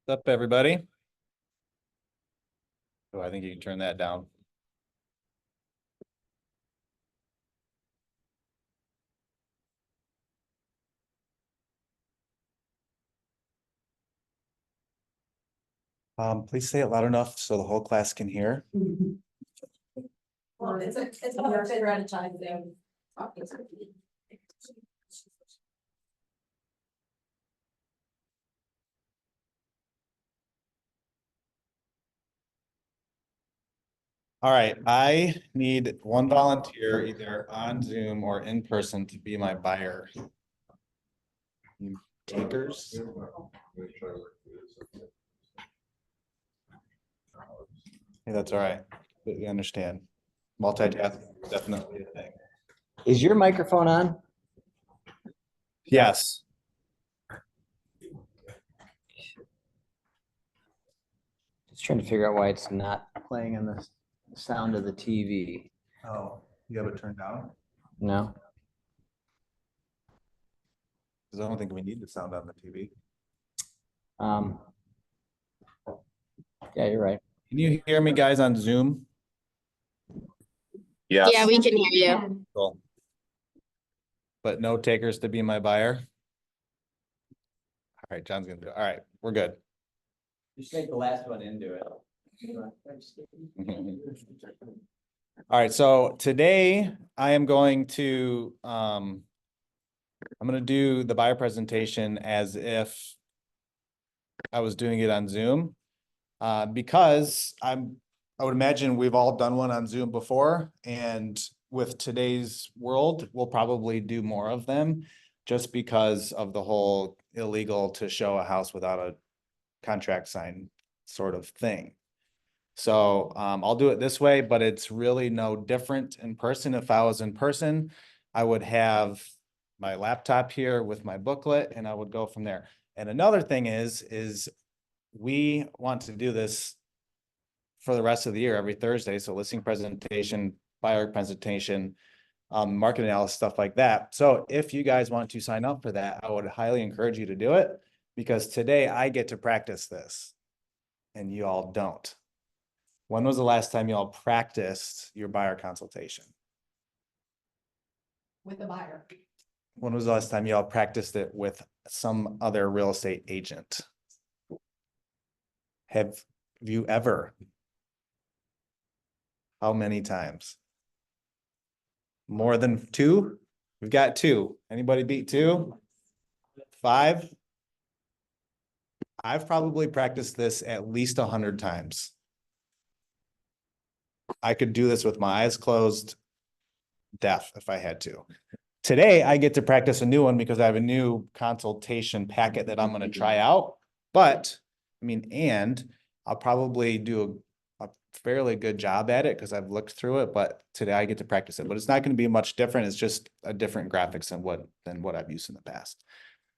What's up, everybody? Oh, I think you can turn that down. Please say it loud enough so the whole class can hear. Well, it's a strategizing thing. All right, I need one volunteer either on Zoom or in person to be my buyer. You takers? Hey, that's all right. We understand. Multitasking is definitely a thing. Is your microphone on? Yes. Just trying to figure out why it's not playing on the sound of the TV. Oh, you have it turned down? No? Because I don't think we need the sound on the TV. Um, yeah, you're right. Can you hear me, guys, on Zoom? Yes. Yeah, we can hear you. Cool. But no takers to be my buyer? All right, John's gonna do it. All right, we're good. Just make the last one into it. All right, so today I am going to I'm going to do the buyer presentation as if I was doing it on Zoom. Because I would imagine we've all done one on Zoom before, and with today's world, we'll probably do more of them just because of the whole illegal to show a house without a contract signed sort of thing. So I'll do it this way, but it's really no different in person. If I was in person, I would have my laptop here with my booklet and I would go from there. And another thing is we want to do this for the rest of the year, every Thursday. So listing presentation, buyer presentation, market analysis, stuff like that. So if you guys want to sign up for that, I would highly encourage you to do it because today I get to practice this and you all don't. When was the last time you all practiced your buyer consultation? With the buyer. When was the last time you all practiced it with some other real estate agent? Have you ever? How many times? More than two? We've got two. Anybody beat two? 5? I've probably practiced this at least 100 times. I could do this with my eyes closed, deaf if I had to. Today, I get to practice a new one because I have a new consultation packet that I'm going to try out. But, I mean, and I'll probably do a fairly good job at it because I've looked through it. But today I get to practice it. But it's not going to be much different. It's just a different graphics than what I've used in the past.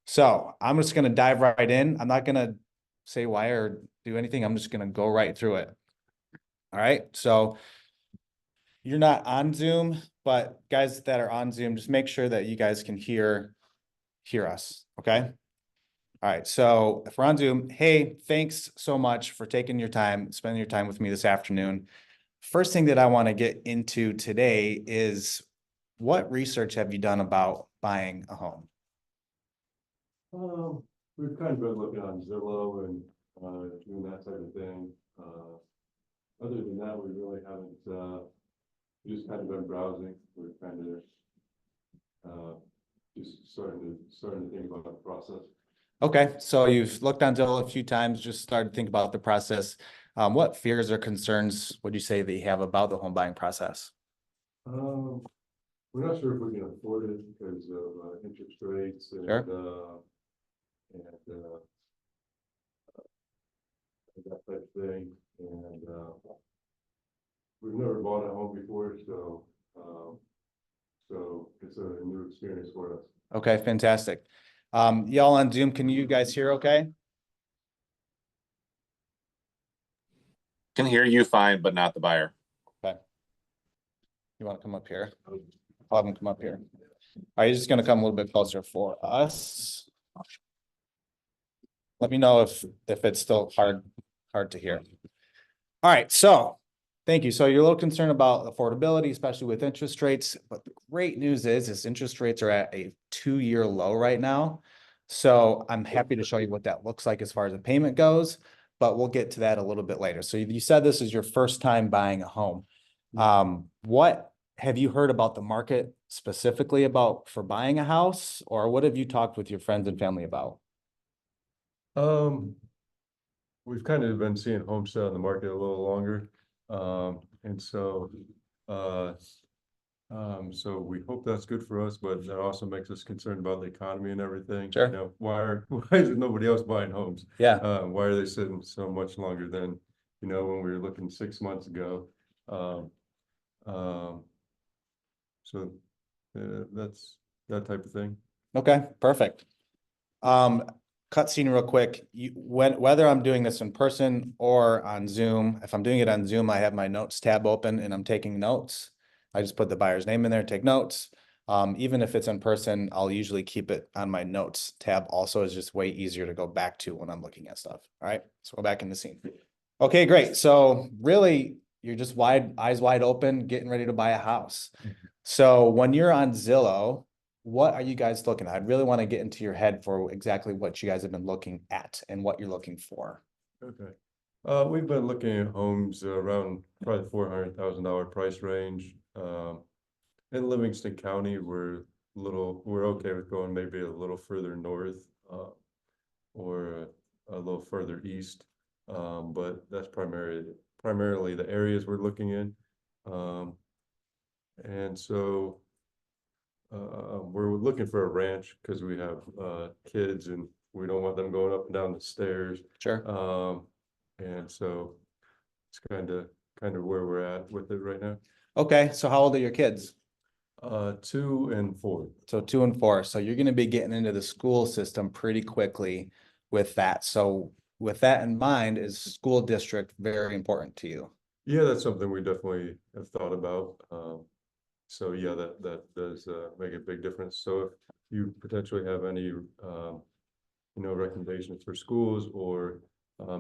So I'm just going to dive right in. I'm not going to say why or do anything. I'm just going to go right through it. All right. So you're not on Zoom, but guys that are on Zoom, just make sure that you guys can hear us. Okay. All right. So if we're on Zoom, hey, thanks so much for taking your time, spending your time with me this afternoon. First thing that I want to get into today is what research have you done about buying a home? We've kind of been looking on Zillow and doing that type of thing. Other than that, we really haven't. We just kind of been browsing. We're kind of just starting to think about the process. Okay, so you've looked on Zillow a few times, just started to think about the process. What fears or concerns would you say that you have about the home buying process? We're not sure if we can afford it because of interest rates and Sure. and, that type of thing, and, we've never bought a home before, so, so it's a new experience for us. Okay, fantastic. Y'all on Zoom, can you guys hear okay? Can hear you fine, but not the buyer. You want to come up here? I'll have them come up here. Are you just gonna come a little bit closer for us? Let me know if it's still hard to hear. All right, so thank you. So you're a little concerned about affordability, especially with interest rates, but the great news is interest rates are at a 2-year low right now. So I'm happy to show you what that looks like as far as the payment goes, but we'll get to that a little bit later. So you said this is your first time buying a home. What have you heard about the market specifically about for buying a house, or what have you talked with your friends and family about? We've kind of been seeing homes sell in the market a little longer, and so, so we hope that's good for us, but that also makes us concerned about the economy and everything. Sure. You know, why is nobody else buying homes? Yeah. Why are they sitting so much longer than, you know, when we were looking 6 months ago? So, that's that type of thing. Okay, perfect. Cut scene real quick. Whether I'm doing this in person or on Zoom, if I'm doing it on Zoom, I have my notes tab open and I'm taking notes. I just put the buyer's name in there, take notes. Even if it's in person, I'll usually keep it on my notes tab also. It's just way easier to go back to when I'm looking at stuff. All right, so we're back in the scene. Okay, great. So really, you're just eyes wide open, getting ready to buy a house. So when you're on Zillow, what are you guys looking at? I really want to get into your head for exactly what you guys have been looking at and what you're looking for. Okay. We've been looking at homes around probably $400,000 price range. In Livingston County, we're okay with going maybe a little further north, or a little further east. But that's primarily the areas we're looking in. And so, we're looking for a ranch because we have kids and we don't want them going up and down the stairs. Sure. And so it's kind of where we're at with it right now. Okay, so how old are your kids? 2 and 4. So 2 and 4. So you're going to be getting into the school system pretty quickly with that. So with that in mind, is school district very important to you? Yeah, that's something we definitely have thought about. So yeah, that does make a big difference. So if you potentially have any, you know, recommendations for schools, or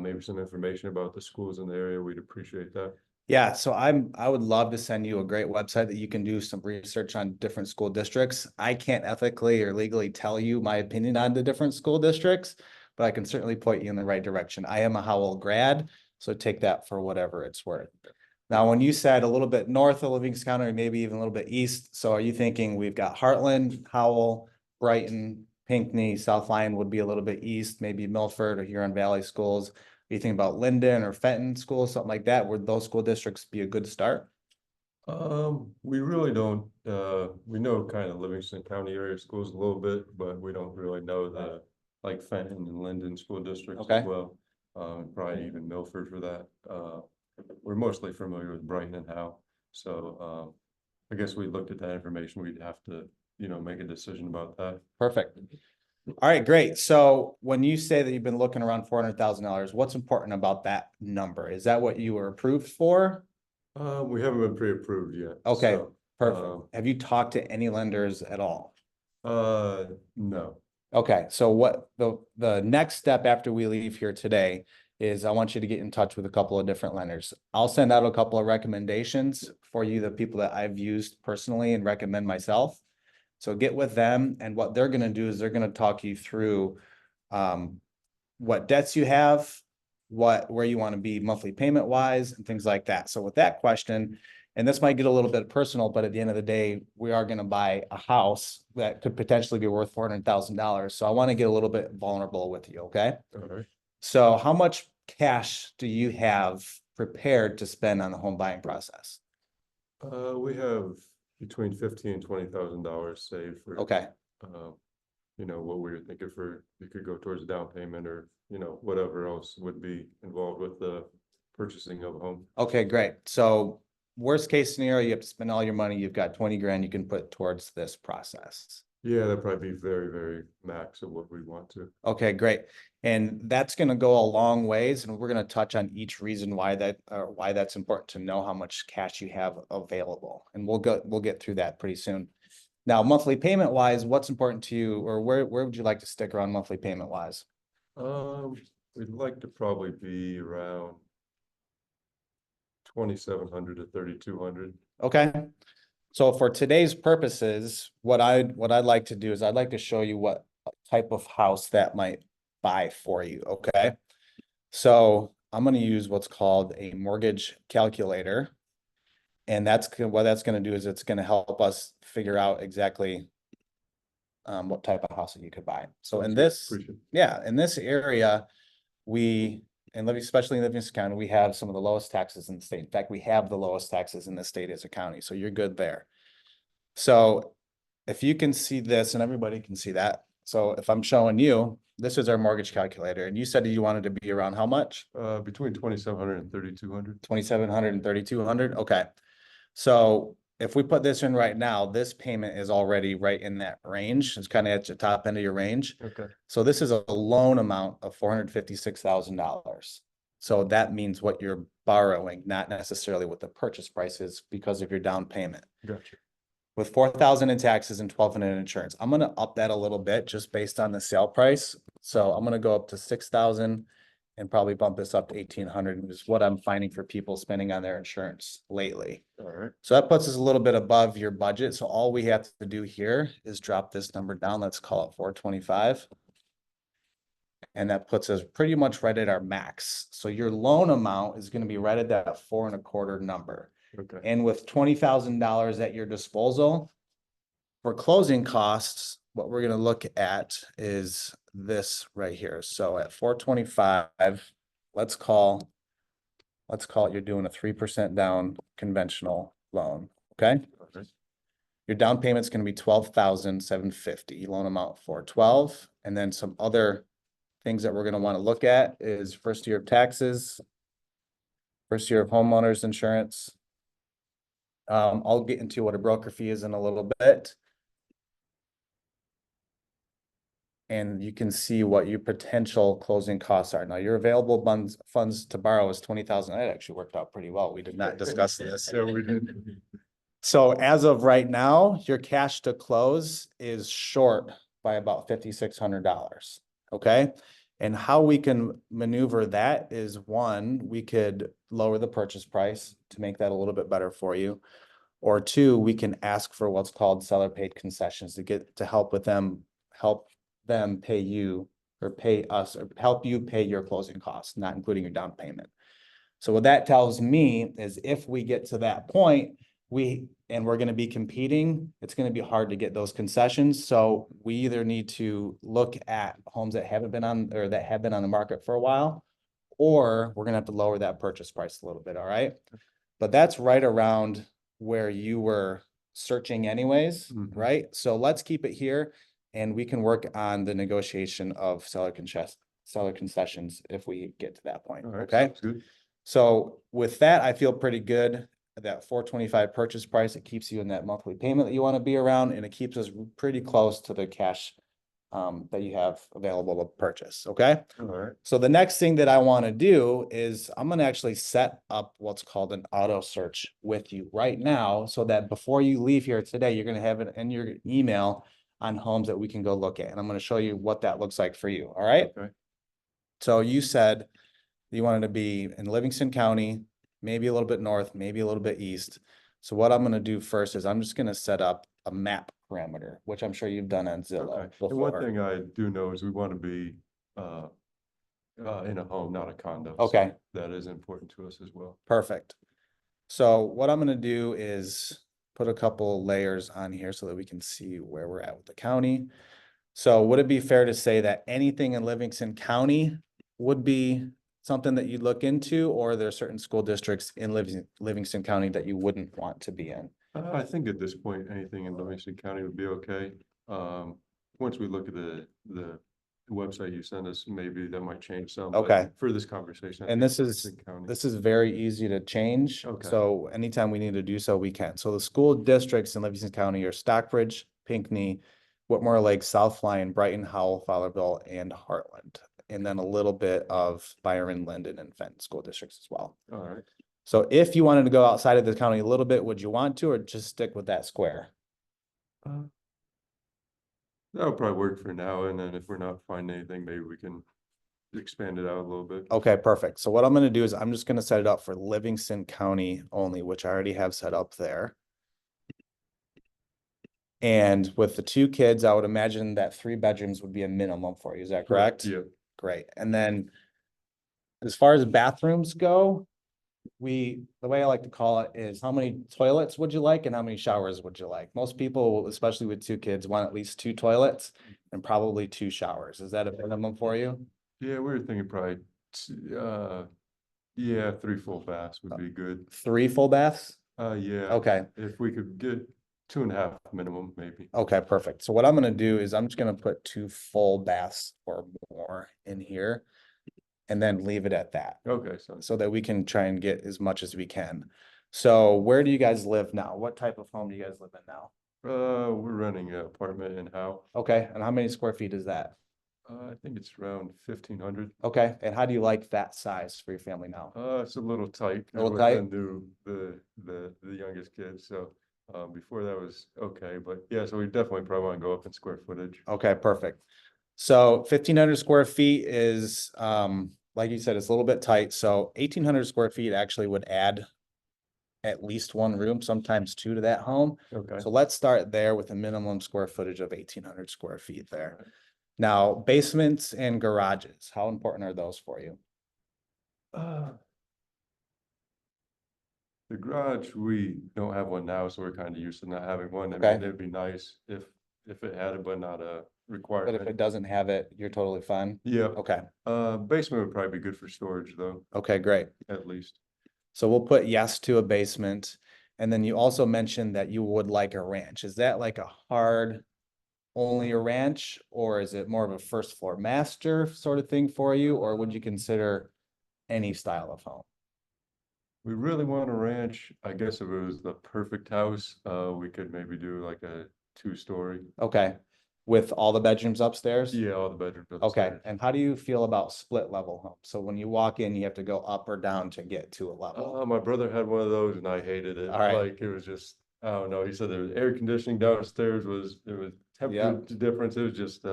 maybe some information about the schools in the area, we'd appreciate that. Yeah, so I would love to send you a great website that you can do some research on different school districts. I can't ethically or legally tell you my opinion on the different school districts, but I can certainly point you in the right direction. I am a Howell grad, so take that for whatever it's worth. Now, when you said a little bit north of Livingston County, or maybe even a little bit east, so are you thinking we've got Heartland, Howell, Brighton, Pinckney, South Lyon would be a little bit east, maybe Milford or Huron Valley schools? You think about Linden or Fenton schools, something like that, would those school districts be a good start? We really don't, we know kind of Livingston County area schools a little bit, but we don't really know the, like Fenton and Linden school districts Okay. as well. Probably even Milford for that. We're mostly familiar with Brighton and Howe. So, I guess we looked at that information. We'd have to, you know, make a decision about that. Perfect. All right, great. So when you say that you've been looking around $400,000, what's important about that number? Is that what you were approved for? We haven't been pre-approved yet. Okay, so, perfect. Have you talked to any lenders at all? no. Okay, so what the next step after we leave here today is I want you to get in touch with a couple of different lenders. I'll send out a couple of recommendations for you, the people that I've used personally and recommend myself. So get with them, and what they're gonna do is they're gonna talk you through what debts you have, where you want to be monthly payment wise, and things like that. So with that question, and this might get a little bit personal, but at the end of the day, we are going to buy a house that could potentially be worth $400,000. So I want to get a little bit vulnerable with you, okay? All right. So how much cash do you have prepared to spend on the home buying process? We have between $15,000 and $20,000 saved for, Okay, you you know, what we were thinking for, it could go towards a down payment or, you know, whatever else would be involved with the purchasing of a home. Okay, great. So worst case scenario, you have to spend all your money. You've got 20 grand you can put towards this process. Yeah, that'd probably be very, very max of what we want to. Okay, great. And that's gonna go a long ways, and we're gonna touch on each reason why why that's important to know how much cash you have available. And we'll get through that pretty soon. Now, monthly payment wise, what's important to you, or where would you like to stick around monthly payment wise? We'd like to probably be around 2,700 to 3,200. Okay. So for today's purposes, what I'd like to do is I'd like to show you what type of house that might buy for you, okay? So I'm gonna use what's called a mortgage calculator. And what that's gonna do is it's gonna help us figure out exactly what type of house that you could buy. So in this, Appreciate it. yeah, in this area, especially in Livingston County, we have some of the lowest taxes in the state. In fact, we have the lowest taxes in the state as a county, so you're good there. So if you can see this, and everybody can see that. So if I'm showing you, this is our mortgage calculator, and you said that you wanted to be around how much? Between 2,700 and 3,200. 2,700 and 3,200. Okay. So if we put this in right now, this payment is already right in that range. It's kind of at the top end of your range. Okay. So this is a loan amount of $456,000. So that means what you're borrowing, not necessarily what the purchase price is because of your down payment. Gotcha. With 4,000 in taxes and 1,200 in insurance, I'm gonna up that a little bit just based on the sale price. So I'm gonna go up to 6,000 and probably bump this up to 1,800, which is what I'm finding for people spending on their insurance lately. All right. So that puts us a little bit above your budget. So all we have to do here is drop this number down. Let's call it 425. And that puts us pretty much right at our max. So your loan amount is gonna be right at that 4.25 number. Okay. And with $20,000 at your disposal, for closing costs, what we're gonna look at is this right here. So at 425, let's call it you're doing a 3% down conventional loan, okay? All right. Your down payment's gonna be 12,750, loan amount 412, and then some other things that we're gonna wanna look at is first year of taxes, first year of homeowners insurance. I'll get into what a broker fee is in a little bit. And you can see what your potential closing costs are. Now, your available funds to borrow is 20,000. That actually worked out pretty well. We did not discuss this. Yeah, we did. So as of right now, your cash to close is short by about $5,600. Okay. And how we can maneuver that is one, we could lower the purchase price to make that a little bit better for you. Or two, we can ask for what's called seller paid concessions to help them pay you or pay us or help you pay your closing costs, not including your down payment. So what that tells me is if we get to that point, we're going to be competing, it's going to be hard to get those concessions. So we either need to look at homes that haven't been on or that have been on the market for a while, or we're going to have to lower that purchase price a little bit. All right. But that's right around where you were searching anyways, right? So let's keep it here and we can work on the negotiation of seller concessions if we get to that point. All right. Okay. Sounds good. So with that, I feel pretty good. That 425 purchase price, it keeps you in that monthly payment that you want to be around, and it keeps us pretty close to the cash that you have available to purchase. Okay. All right. So the next thing that I want to do is I'm going to actually set up what's called an auto search with you right now, so that before you leave here today, you're going to have it in your email on homes that we can go look at. And I'm going to show you what that looks like for you. All right. Okay. So you said you wanted to be in Livingston County, maybe a little bit north, maybe a little bit east. So what I'm going to do first is I'm just going to set up a map parameter, which I'm sure you've done on Zillow Okay. And one before. thing I do know is we want to be in a home, not a condo. So Okay. that is important to us as well. Perfect. So what I'm gonna do is put a couple layers on here so that we can see where we're at with the county. So would it be fair to say that anything in Livingston County would be something that you'd look into, or are there certain school districts in Livingston County that you wouldn't want to be in? I think at this point, anything in Livingston County would be okay. once we look at the website you sent us, maybe that might change some. Okay. but For this conversation. I And think this is, Livingston County. this is very easy to change. Okay. So anytime we need to do so, we can. So the school districts in Livingston County are Stockbridge, Pinckney, Whitmore Lake, South Lyon, Brighton, Howell, Fowlerville, and Heartland. And then a little bit of Byron, Linden, and Fenton school districts as well. All right. So if you wanted to go outside of the county a little bit, would you want to, or just stick with that square? That would probably work for now, and then if we're not finding anything, maybe we can expand it out a little bit. Okay, perfect. So what I'm gonna do is I'm just gonna set it up for Livingston County only, which I already have set up there. And with the 2 kids, I would imagine that 3 bedrooms would be a minimum for you. Is that correct? Yeah. Great. And then as far as bathrooms go, the way I like to call it is how many toilets would you like and how many showers would you like? Most people, especially with 2 kids, want at least 2 toilets and probably 2 showers. Is that a minimum for you? Yeah, we were thinking probably, yeah, 3 full baths would be good. 3 full baths? Yeah. Okay. If we could get 2.5 minimum, maybe. Okay, perfect. So what I'm gonna do is I'm just gonna put 2 full baths or more in here. And then leave it at that, Okay, so that we can try and get as much as we can. So where do you guys live now? What type of home do you guys live in now? we're renting an apartment in Howe. Okay, and how many square feet is that? I think it's around 1,500. Okay, and how do you like that size for your family now? It's a little tight. A little with tight? The youngest kid, so, before that was okay, but yeah, so we definitely probably want to go up in square footage. Okay, perfect. So 1,500 square feet is, like you said, it's a little bit tight, so 1,800 square feet actually would add at least 1 room, sometimes 2 to that home. Okay. So let's start there with a minimum square footage of 1,800 square feet there. Now, basements and garages, how important are those for you? The garage, we don't have one now, so we're kind of used to not having one. I Okay. mean, it'd be nice if it had it, but not a But if requirement. it doesn't have it, you're totally fine? Yeah, Okay, basement would probably be good for storage though, okay, great. at least. So we'll put yes to a basement. And then you also mentioned that you would like a ranch. Is that like a hard only a ranch, or is it more of a first floor master sort of thing for you? Or would you consider any style of home? We really want a ranch. I guess if it was the perfect house, we could maybe do like a 2-story. Okay, with all the bedrooms upstairs? Yeah, all the bedrooms Okay, upstairs. and how do you feel about split level homes? So when you walk in, you have to go up or down to get to a level. My brother had one of those and I hated it. All right. Like, it was just, I don't know. He said there was air conditioning downstairs, there was temperature difference. It was just,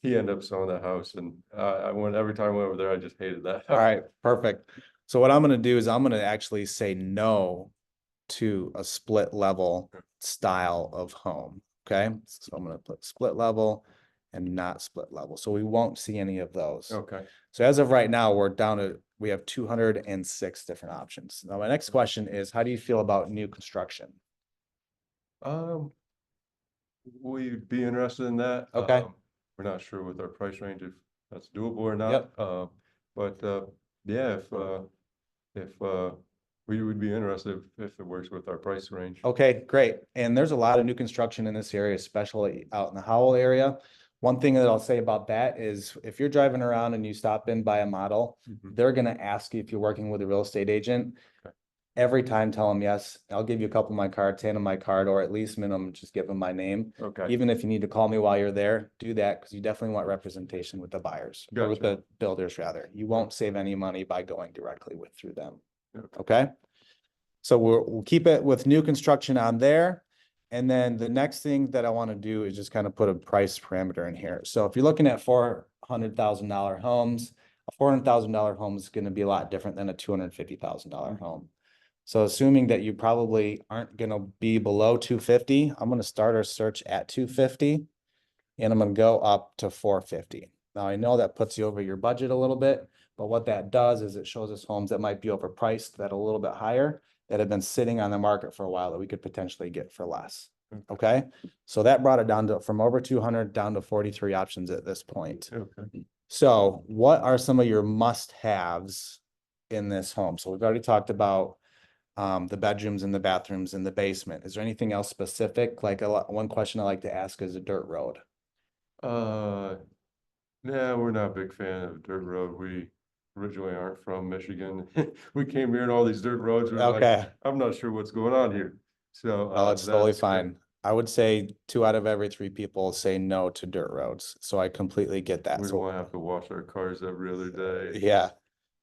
he ended up selling that house, and I went, every time I went over there, I just hated that. All right, perfect. So what I'm gonna do is I'm gonna actually say no to a split level style of home, okay? So I'm gonna put split level and not split level, so we won't see any of those. Okay. So as of right now, we have 206 different options. Now, my next question is, how do you feel about new construction? We'd be interested in that. Okay. We're not sure with our price range if that's doable or not. Yep. But yeah, if we would be interested if it works with our price range. Okay, great. And there's a lot of new construction in this area, especially out in the Howell area. One thing that I'll say about that is if you're driving around and you stop in by a model, Mhm. they're gonna ask you if you're working with a real estate agent. Okay. Every time, tell them yes. I'll give you a couple of my cards, hand them my card, or at least minimum, just give them my name. Okay. Even if you need to call me while you're there, do that, because you definitely want representation with the buyers or with Gotcha. the builders rather. You won't save any money by going directly through them. Okay. Okay? So we'll keep it with new construction on there. And then the next thing that I want to do is just kind of put a price parameter in here. So if you're looking at $400,000 homes, a $400,000 home is going to be a lot different than a $250,000 home. So assuming that you probably aren't going to be below 250, I'm going to start our search at 250 and I'm going to go up to 450. Now I know that puts you over your budget a little bit, but what that does is it shows us homes that might be overpriced that are a little bit higher, that have been sitting on the market for a while that we could potentially get for less. Okay, so that brought it down to from over 200 down to 43 options at this point. Okay. So what are some of your must-haves in this home? So we've already talked about the bedrooms and the bathrooms and the basement. Is there anything else specific? Like one question I like to ask is a dirt road. No, we're not a big fan of dirt road. We originally aren't from Michigan. We came here and all these dirt roads, we're like, Okay, I'm not sure what's going on here. So, well, it's totally that's great. fine. I would say 2 out of every 3 people say no to dirt roads, so I completely get that. We don't So, want to have to wash our cars every other day. yeah.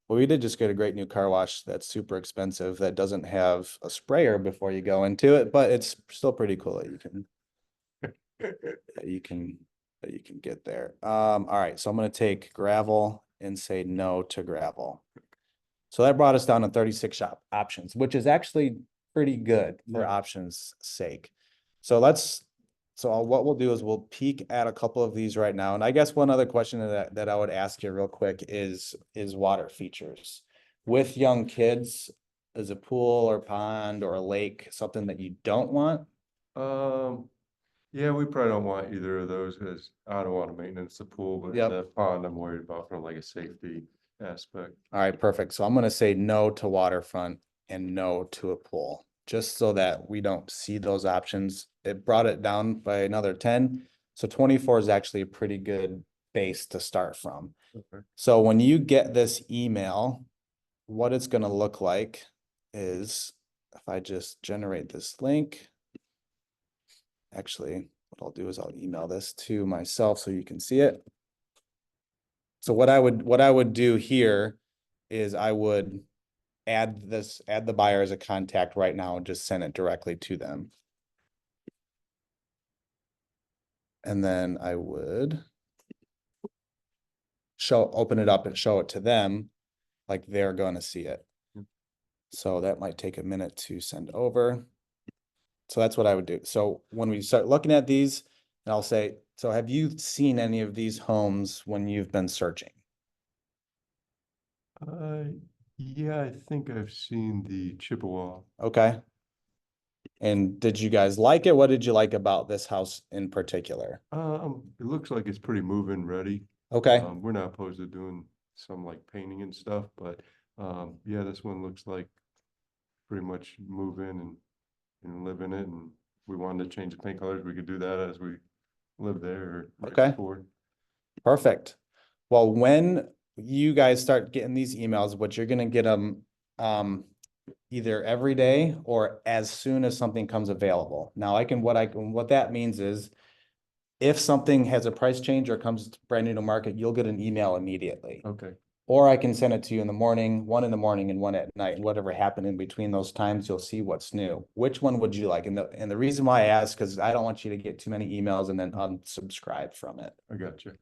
Well, we did just get a great new car wash that's super expensive that doesn't have a sprayer before you go into it, but it's still pretty cool that that you can that you can get there. All right, so I'm gonna take gravel and say no to gravel. So that brought us down to 36 shop options, which is actually pretty good for Yeah. options sake. So what we'll do is we'll peek at a couple of these right now. And I guess one other question that I would ask you real quick is water features. With young kids, is a pool or pond or a lake something that you don't want? Um, yeah, we probably don't want either of those because I don't want to maintenance the pool, but Yep. the pond I'm worried about from like a safety aspect. All right, perfect. So I'm gonna say no to waterfront and no to a pool, just so that we don't see those options. It brought it down by another 10. So 24 is actually a pretty good base to start from. Okay. So when you get this email, what it's gonna look like is if I just generate this link. Actually, what I'll do is I'll email this to myself so you can see it. So what I would do here is I would add the buyer as a contact right now and just send it directly to them. And then I would open it up and show it to them like they're gonna see it. So that might take a minute to send over. So that's what I would do. So when we start looking at these, and I'll say, so have you seen any of these homes when you've been searching? Yeah, I think I've seen the Chippewa. Okay. And did you guys like it? What did you like about this house in particular? It looks like it's pretty move-in ready. Okay, We're not opposed to doing some like painting and stuff, but yeah, this one looks like pretty much move in and live in it. And we wanted to change the paint colors. We could do that as we live there or right Okay. before. perfect. Well, when you guys start getting these emails, what you're gonna get them either every day or as soon as something comes available. Now what that means is if something has a price change or comes brand new to market, you'll get an email immediately. Okay. Or I can send it to you in the morning, one in the morning and one at night. Whatever happened in between those times, you'll see what's new. Which one would you like? And the reason why I ask, because I don't want you to get too many emails and then unsubscribe from it. I got you.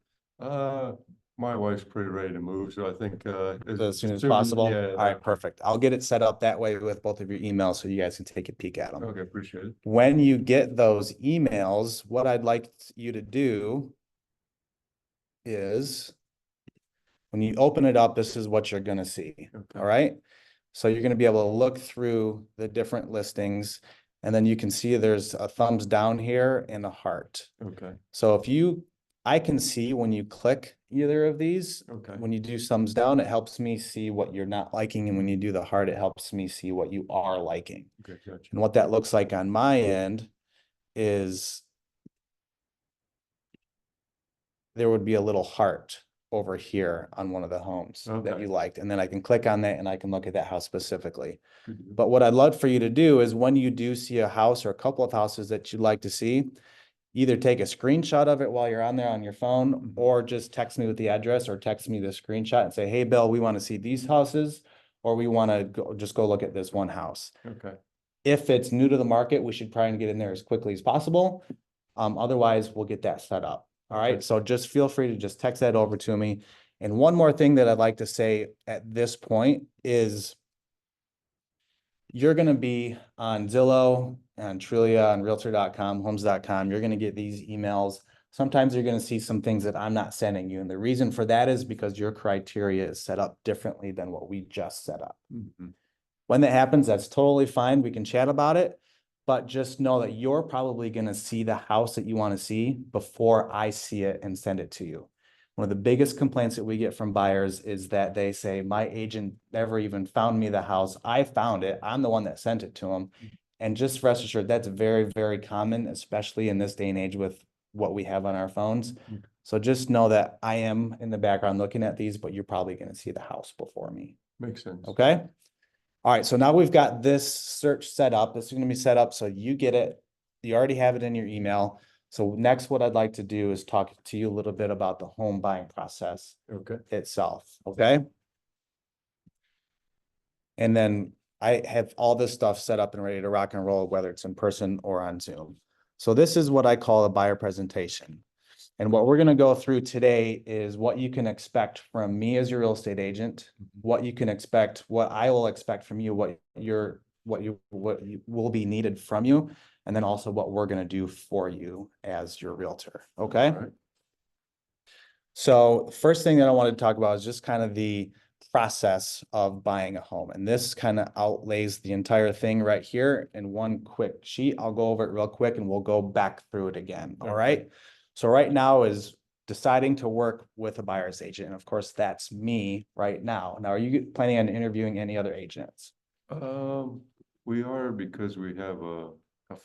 My wife's pretty ready to move, so I think As soon as possible. Yeah. All right, perfect. I'll get it set up that way with both of your emails so you guys can take a peek at them. Okay, appreciate it. When you get those emails, what I'd like you to do is when you open it up, this is what you're gonna see. Okay. All right. So you're gonna be able to look through the different listings and then you can see there's a thumbs down here and a heart. Okay. So I can see when you click either of these, Okay. when you do thumbs down, it helps me see what you're not liking. And when you do the heart, it helps me see what you are liking. Okay, gotcha. And what that looks like on my end is there would be a little heart over here on one of the homes that Okay. you liked. And then I can click on that and I can look at that house specifically. Good to know. But what I'd love for you to do is when you do see a house or a couple of houses that you'd like to see, either take a screenshot of it while you're on there on your phone or just text me with the address or text me the screenshot and say, hey, Bill, we want to see these houses or we want to just go look at this one house. Okay. If it's new to the market, we should try and get in there as quickly as possible. Otherwise, we'll get that set up. All Okay. right, so just feel free to just text that over to me. And one more thing that I'd like to say at this point is you're gonna be on Zillow, on Trulia, on Realtor.com, Homes.com. You're gonna get these emails. Sometimes you're gonna see some things that I'm not sending you. And the reason for that is because your criteria is set up differently than what we just set up. Mhm. When that happens, that's totally fine. We can chat about it. But just know that you're probably gonna see the house that you want to see before I see it and send it to you. One of the biggest complaints that we get from buyers is that they say, my agent never even found me the house. I found it. I'm the one that sent it to them. And just rest assured, that's very, very common, especially in this day and age with what we have on our phones. Okay. So just know that I am in the background looking at these, but you're probably gonna see the house before me, Makes sense. okay? All right, so now we've got this search set up. This is gonna be set up so you get it. You already have it in your email. So next, what I'd like to do is talk to you a little bit about the home buying process Okay. itself, okay? And then I have all this stuff set up and ready to rock and roll, whether it's in person or on Zoom. So this is what I call a buyer presentation. And what we're gonna go through today is what you can expect from me as your real estate agent, what you can expect, what I will expect from you, what will be needed from you, and then also what we're gonna do for you as your realtor, okay? All right. So the first thing that I wanted to talk about is just kind of the process of buying a home. And this kind of outlays the entire thing right here in one quick sheet. I'll go over it real quick and we'll go back through it again. All Okay. right. So right now is deciding to work with a buyer's agent. And of course, that's me right now. Now, are you planning on interviewing any other agents? We are because we have a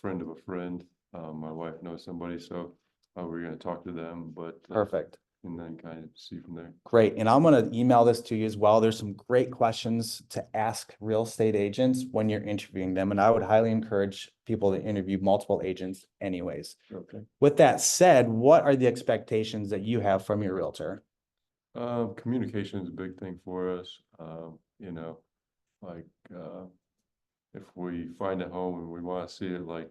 friend of a friend. My wife knows somebody, so we're gonna talk to them, but Perfect. and then kind of see from there. Great. And I'm going to email this to you as well. There's some great questions to ask real estate agents when you're interviewing them. And I would highly encourage people to interview multiple agents anyways. Okay. With that said, what are the expectations that you have from your realtor? Communication is a big thing for us. You know, like if we find a home and we want to see it, like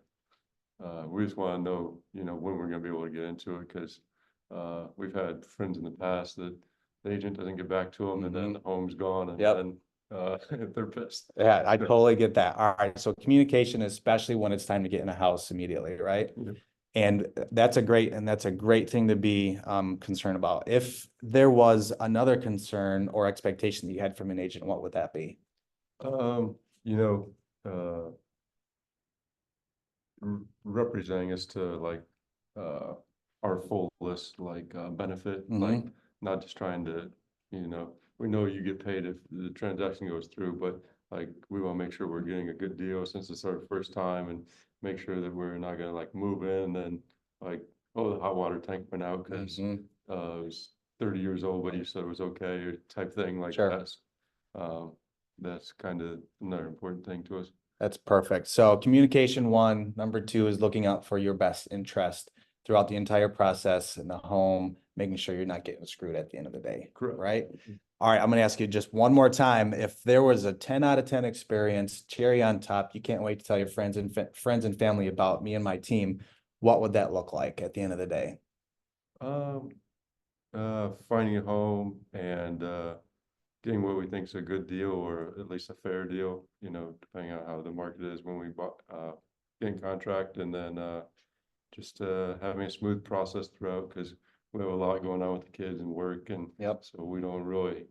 we just want to know, you know, when we're gonna be able to get into it, because we've had friends in the past that the agent doesn't get back to them and then the home's gone and Yep. then they're pissed. Yeah, I totally get that. All right. So communication, especially when it's time to get in a house immediately, right? Yep. And that's a great thing to be concerned about. If there was another concern or expectation that you had from an agent, what would that be? You know, representing us to like our full list, like benefit, like not just trying to, you know, we know you get paid if the transaction goes through, but like we want to make sure we're getting a good deal since it's our first time, and make sure that we're not gonna like move in and then like, oh, the hot water tank went out because it was 30 years old, but you said it was okay, or type thing like Sure. that. That's kind of another important thing to us. That's perfect. So communication one, number two is looking out for your best interest throughout the entire process in the home, making sure you're not getting screwed at the end of the day. Correct. Right? All right, I'm gonna ask you just one more time. If there was a 10 out of 10 experience, cherry on top, you can't wait to tell your friends and family about me and my team, what would that look like at the end of the day? Finding a home and getting what we think is a good deal, or at least a fair deal, you know, depending on how the market is when we get in contract, and then just having a smooth process throughout, because we have a lot going on with the kids and work, and Yep. so we don't really,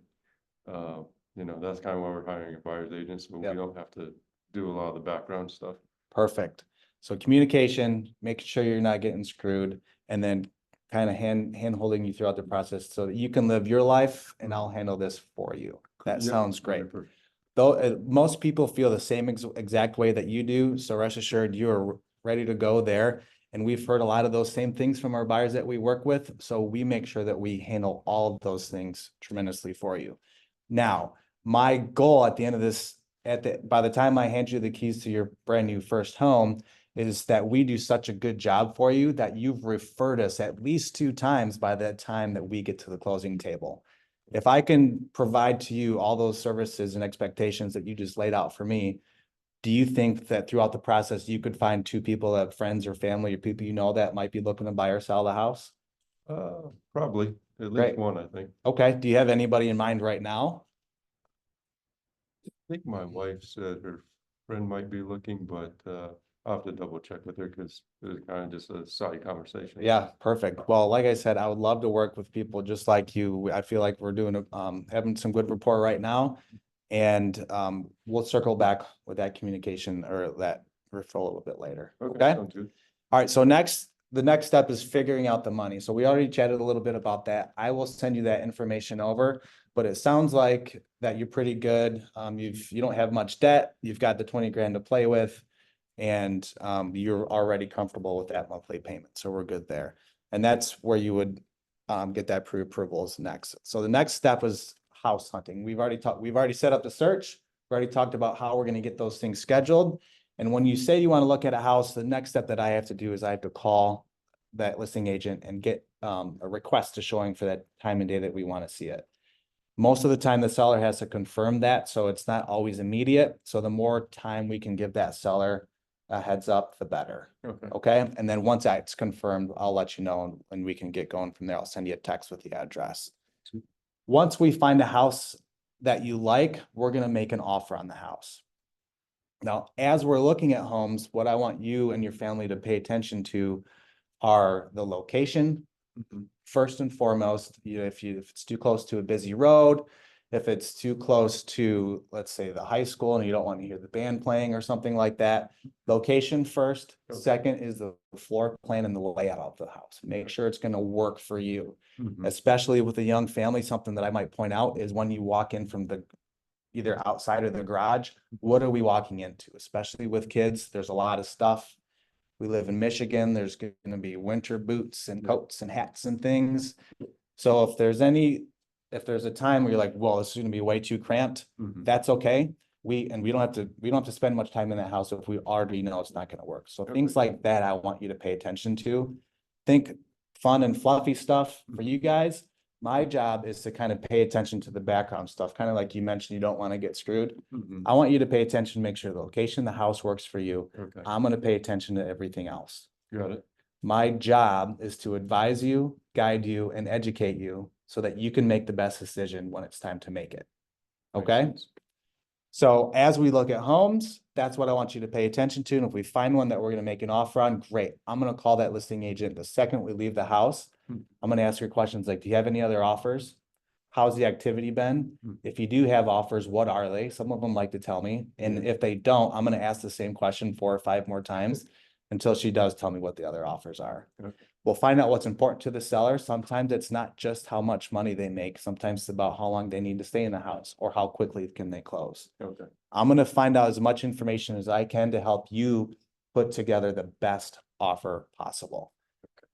you know, that's kind of why we're hiring a buyer's agent, so Yep. we don't have to do a lot of the background stuff. Perfect. So communication, making sure you're not getting screwed, and then kind of hand holding you throughout the process so that you can live your life and I'll handle this for you. That Yep, sounds great. perfect. Though most people feel the same exact way that you do, so rest assured you are ready to go there. And we've heard a lot of those same things from our buyers that we work with, so we make sure that we handle all of those things tremendously for you. Now, my goal at the end of this, by the time I hand you the keys to your brand new first home, is that we do such a good job for you that you've referred us at least 2 times by the time that we get to the closing table. If I can provide to you all those services and expectations that you just laid out for me, do you think that throughout the process, you could find 2 people, that friends or family or people you know that might be looking to buy or sell the house? Probably at Great. least one, I think. Okay. Do you have anybody in mind right now? I think my wife said her friend might be looking, but I'll have to double check with her, because it was kind of just a side conversation. Yeah, perfect. Well, like I said, I would love to work with people just like you. I feel like we're doing having some good rapport right now. And we'll circle back with that communication or that referral a little bit later. Okay. Sounds good. All right. So the next step is figuring out the money. So we already chatted a little bit about that. I will send you that information over, but it sounds like that you're pretty good. You don't have much debt. You've got the 20 grand to play with, and you're already comfortable with that monthly payment. So we're good there. And that's where you would get that pre-approval is next. So the next step is house hunting. We've already set up the search. We already talked about how we're gonna get those things scheduled. And when you say you want to look at a house, the next step that I have to do is I have to call that listing agent and get a request to showing for that time and day that we want to see it. Most of the time, the seller has to confirm that, so it's not always immediate. So the more time we can give that seller a heads up, the better. Okay. Okay, and then once that's confirmed, I'll let you know and we can get going from there. I'll send you a text with the address. Once we find a house that you like, we're gonna make an offer on the house. Now, as we're looking at homes, what I want you and your family to pay attention to are the location. First and foremost, if it's too close to a busy road, if it's too close to, let's say, the high school and you don't want to hear the band playing or something like that, location first. Okay. Second is the floor plan and the layout of the house. Make sure it's going to work for you, Mhm. especially with a young family. Something that I might point out is when you walk in from the either outside of the garage, what are we walking into? Especially with kids, there's a lot of stuff. We live in Michigan, there's gonna be winter boots and coats and hats and things. So if there's a time where you're like, well, this is gonna be way too cramped, Mhm. that's okay. We don't have to spend much time in that house if we already know it's not gonna work. So things like that, I want you to pay attention to. Think fun and fluffy stuff for you guys. My job is to kind of pay attention to the background stuff, kind of like you mentioned, you don't want to get screwed. Mhm. I want you to pay attention, make sure the location, the house works for you. Okay, I'm gonna pay attention to everything else. got it. My job is to advise you, guide you, and educate you so that you can make the best decision when it's time to make it. Makes Okay? sense. So as we look at homes, that's what I want you to pay attention to. And if we find one that we're gonna make an offer on, great. I'm gonna call that listing agent the second we leave the house. Hmm. I'm gonna ask her questions like, do you have any other offers? How's the activity been? Hmm. If you do have offers, what are they? Some of them like to tell me. And if they don't, I'm gonna ask the same question 4 or 5 more times until she does tell me what the other offers are. Okay. We'll find out what's important to the seller. Sometimes it's not just how much money they make. Sometimes it's about how long they need to stay in the house or how quickly can they close. Okay, I'm gonna find out as much information as I can to help you put together the best offer possible.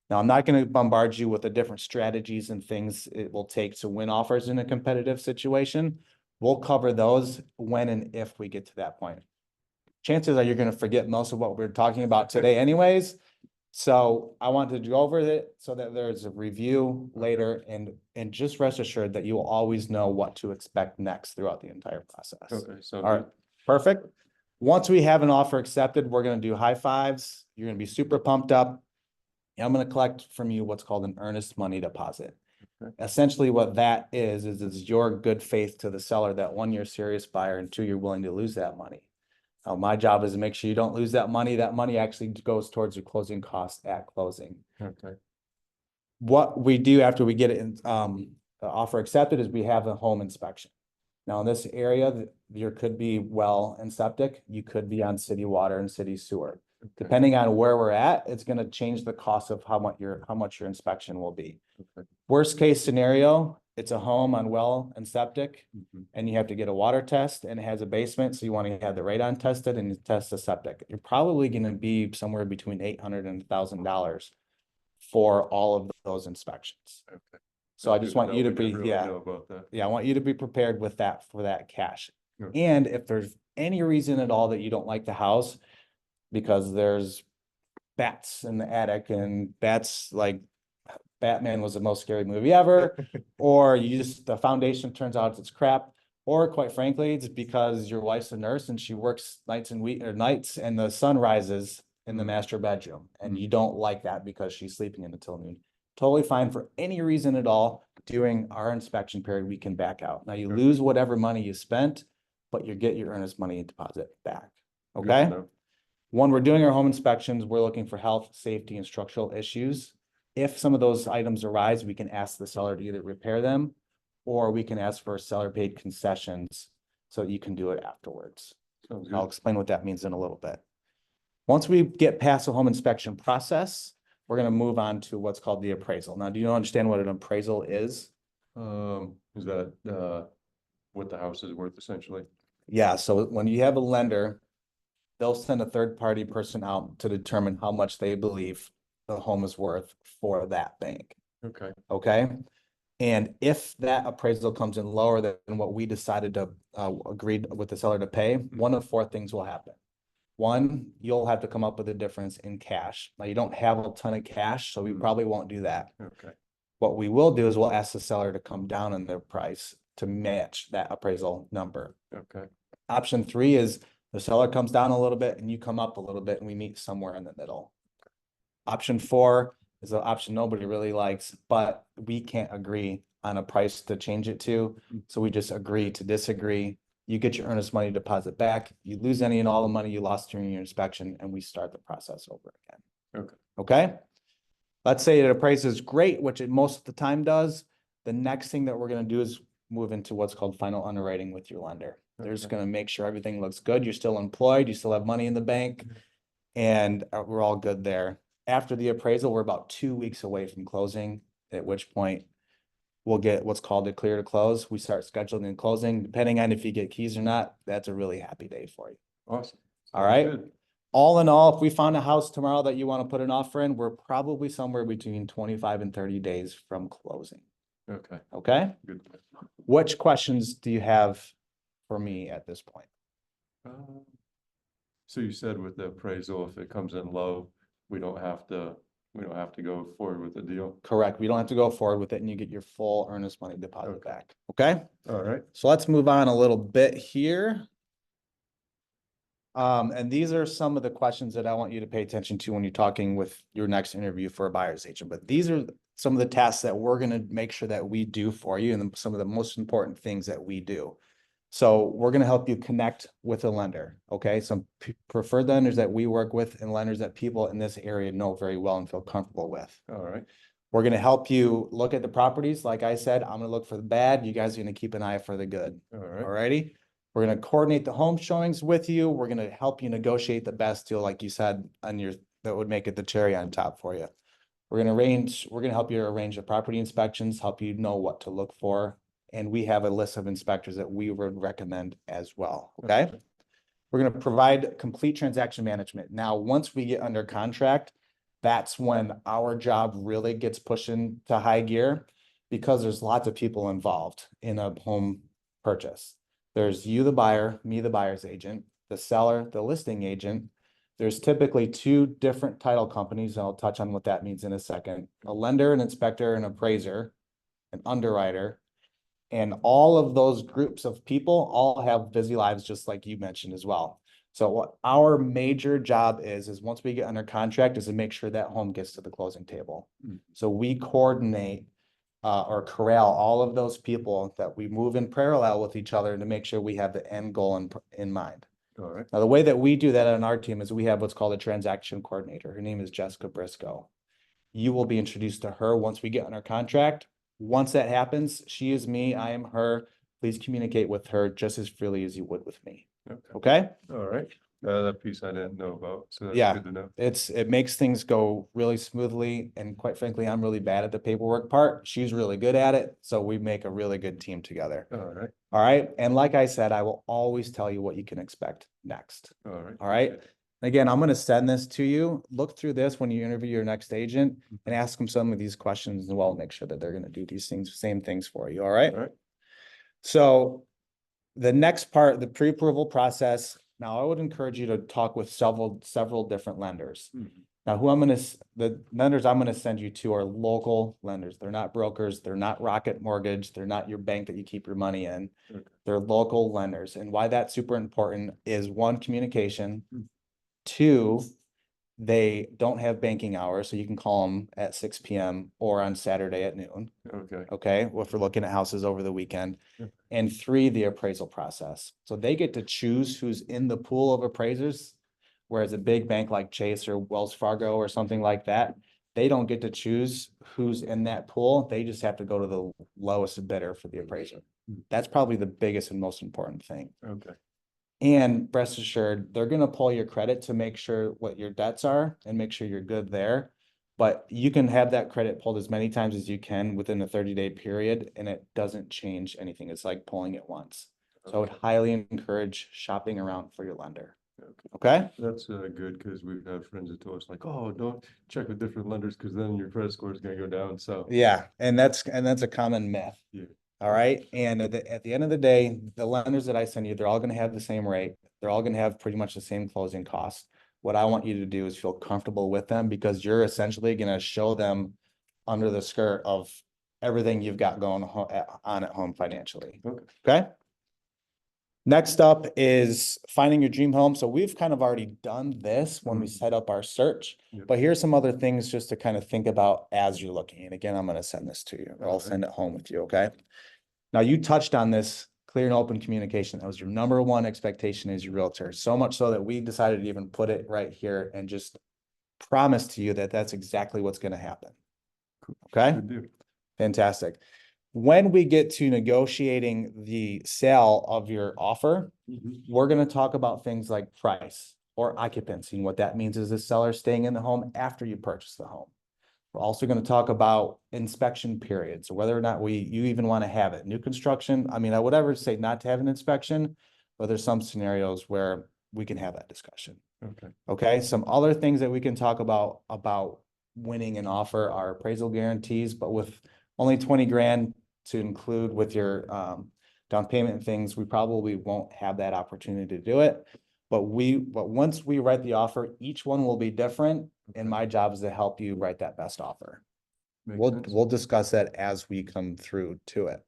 Now, I'm not gonna bombard you with the different strategies and things it will take to win offers in a competitive situation. We'll cover those when and if we get to that point. Chances are you're gonna forget most of what we're talking about today anyways. So I wanted to go over it so that there's a review later and just rest assured that you will always know what to expect next throughout the entire process. okay, so. All right, perfect. Once we have an offer accepted, we're gonna do high fives. You're gonna be super pumped up. And I'm gonna collect from you what's called an earnest money deposit. Okay. Essentially, what that is your good faith to the seller that 1, you're a serious buyer, and 2, you're willing to lose that money. My job is to make sure you don't lose that money. That money actually goes towards your closing costs at closing. Okay, What we do after we get it in, the offer accepted is we have a home inspection. Now, in this area, there could be well and septic, you could be on city water and city sewer. okay, Depending on where we're at, it's gonna change the cost of how much your inspection will be. okay. Worst case scenario, it's a home on well and septic, Mhm. and you have to get a water test and it has a basement, so you want to have the radon tested and you test the septic. You're probably gonna be somewhere between $800 and $1,000 for all of those inspections. Okay. So I That's just good want know. you to We didn't be, really yeah, know about that. I want you to be prepared with that for that cash. Okay. And if there's any reason at all that you don't like the house, because there's bats in the attic and bats like Batman was the most scary movie ever, or the foundation turns out it's crap, or quite frankly, it's because your wife's a nurse and she works nights and the sun rises in the master bedroom and you don't like that because she's sleeping in until noon. Totally fine for any reason at all. During our inspection period, we can back out. Now you Okay. lose whatever money you spent, but you get your earnest money deposit back. Good to Okay? know. When we're doing our home inspections, we're looking for health, safety, and structural issues. If some of those items arise, we can ask the seller to either repair them, or we can ask for seller paid concessions so that you can do it afterwards. Sounds I'll good. explain what that means in a little bit. Once we get past the home inspection process, we're gonna move on to what's called the appraisal. Now, do you understand what an appraisal is? Is that, what the house is worth essentially? Yeah, so when you have a lender, they'll send a third-party person out to determine how much they believe the home is worth for that bank. Okay, Okay? And if that appraisal comes in lower than what we decided to agreed with the seller to pay, one of four things will happen. One, you'll have to come up with a difference in cash. Now, you don't have a ton of cash, so we probably won't do that. okay, What we will do is we'll ask the seller to come down on their price to match that appraisal number. okay, Option three is the seller comes down a little bit and you come up a little bit and we meet somewhere in the middle. Option four is an option nobody really likes, but we can't agree on a price to change it to. So we just agree to disagree. You get your earnest money deposit back. You lose any and all the money you lost during your inspection, and we start the process over again. okay, Okay? Let's say it appraises great, which it most of the time does. The next thing that we're gonna do is move into what's called final underwriting with your lender. They're just Okay. gonna make sure everything looks good. You're still employed, you still have money in the bank, and we're all good there. After the appraisal, we're about 2 weeks away from closing, at which point we'll get what's called a clear to close. We start scheduling and closing, depending on if you get keys or not. That's a really happy day for you. awesome. All Sounds right. good. All in all, if we found a house tomorrow that you want to put an offer in, we're probably somewhere between 25 and 30 days from closing. Okay, Okay? good. Which questions do you have for me at this point? So you said with the appraisal, if it comes in low, we don't have to go forward with the deal. Correct. We don't have to go forward with it and you get your full earnest money deposit Okay. back. Okay? All right, So let's move on a little bit here. And these are some of the questions that I want you to pay attention to when you're talking with your next interview for a buyer's agent. But these are some of the tasks that we're going to make sure that we do for you and some of the most important things that we do. So we're going to help you connect with a lender. Okay. Some preferred lenders that we work with and lenders that people in this area know very well and feel comfortable with. all right, We're going to help you look at the properties. Like I said, I'm going to look for the bad. You guys are going to keep an eye for the good. all right, Alrighty. We're going to coordinate the home showings with you. We're going to help you negotiate the best deal, like you said, on your, that would make it the cherry on top for you. We're going to help you arrange the property inspections, help you know what to look for. And we have a list of inspectors that we would recommend as well. Okay. We're going to provide complete transaction management. Now, once we get under contract, that's when our job really gets pushed into high gear because there's lots of people involved in a home purchase. There's you, the buyer, me, the buyer's agent, the seller, the listing agent. There's typically two different title companies, and I'll touch on what that means in a second. A lender, an inspector, an appraiser, an underwriter. And all of those groups of people all have busy lives, just like you mentioned as well. So what our major job is once we get under contract is to make sure that home gets to the closing table. So we coordinate or corral all of those people that we move in parallel with each other to make sure we have the end goal in mind. all right, Now, the way that we do that on our team is we have what's called a transaction coordinator. Her name is Jessica Briscoe. You will be introduced to her once we get under contract. Once that happens, she is me, I am her. Please communicate with her just as freely as you would with me. okay, Okay? all right. That piece I didn't know about, so that's Yeah. good to know. It makes things go really smoothly. And quite frankly, I'm really bad at the paperwork part. She's really good at it. So we make a really good team together. All right, All right. And like I said, I will always tell you what you can expect next. all right. All right. Again, I'm going to send this to you. Look through this when you interview your next agent and ask them some of these questions as well. Make sure that they're going to do these things, same things for you. All right. All right, So the next part, the pre-approval process. Now I would encourage you to talk with several different lenders. Now, the lenders I'm gonna send you to are local lenders. They're not brokers. They're not Rocket Mortgage. They're not your bank that you keep your money in. Okay. They're local lenders. And why that's super important is one, communication. Two, they don't have banking hours, so you can call them at 6 p.m. or on Saturday at noon. okay, Okay, well, if we're looking at houses over the weekend. Yeah. And three, the appraisal process. So they get to choose who's in the pool of appraisers. Whereas a big bank like Chase or Wells Fargo or something like that, they don't get to choose who's in that pool. They just have to go to the lowest bidder for the appraiser. That's probably the biggest and most important thing. okay, And rest assured, they're gonna pull your credit to make sure what your debts are and make sure you're good there. But you can have that credit pulled as many times as you can within a 30-day period, and it doesn't change anything. It's like pulling it once. So I would highly encourage shopping around for your lender. Okay? That's good, because we've had friends that told us like, oh, don't check with different lenders, because then your credit score is gonna go down, so. Yeah, and that's a common myth. Yeah. All right, and at the end of the day, the lenders that I send you, they're all gonna have the same rate. They're all gonna have pretty much the same closing costs. What I want you to do is feel comfortable with them, because you're essentially gonna show them under the skirt of everything you've got going on at home financially. Okay. Okay? Next up is finding your dream home. So we've kind of already done this when we Mhm. set up our search, Yep. but here's some other things just to kind of think about as you're looking. And again, I'm gonna send this to you, or I'll Alright. send it home with you, okay? Now, you touched on this, clear and open communication. That was your number one expectation as your realtor. So much so that we decided to even put it right here and just promise to you that that's exactly what's gonna happen. Okay? Good deal. Fantastic. When we get to negotiating the sale of your offer, Mhm. we're gonna talk about things like price or occupancy. And what that means is the seller staying in the home after you purchase the home. We're also gonna talk about inspection periods, whether or not you even want to have it. New construction, I mean, I would ever say not to have an inspection, but there's some scenarios where we can have that discussion. Okay. Okay, some other things that we can talk about winning an offer are appraisal guarantees, but with only 20 grand to include with your down payment and things, we probably won't have that opportunity to do it. But once we write the offer, each one will be different, and Okay. my job is to help you write that best offer. Makes We'll sense. we'll discuss that as we come through to it.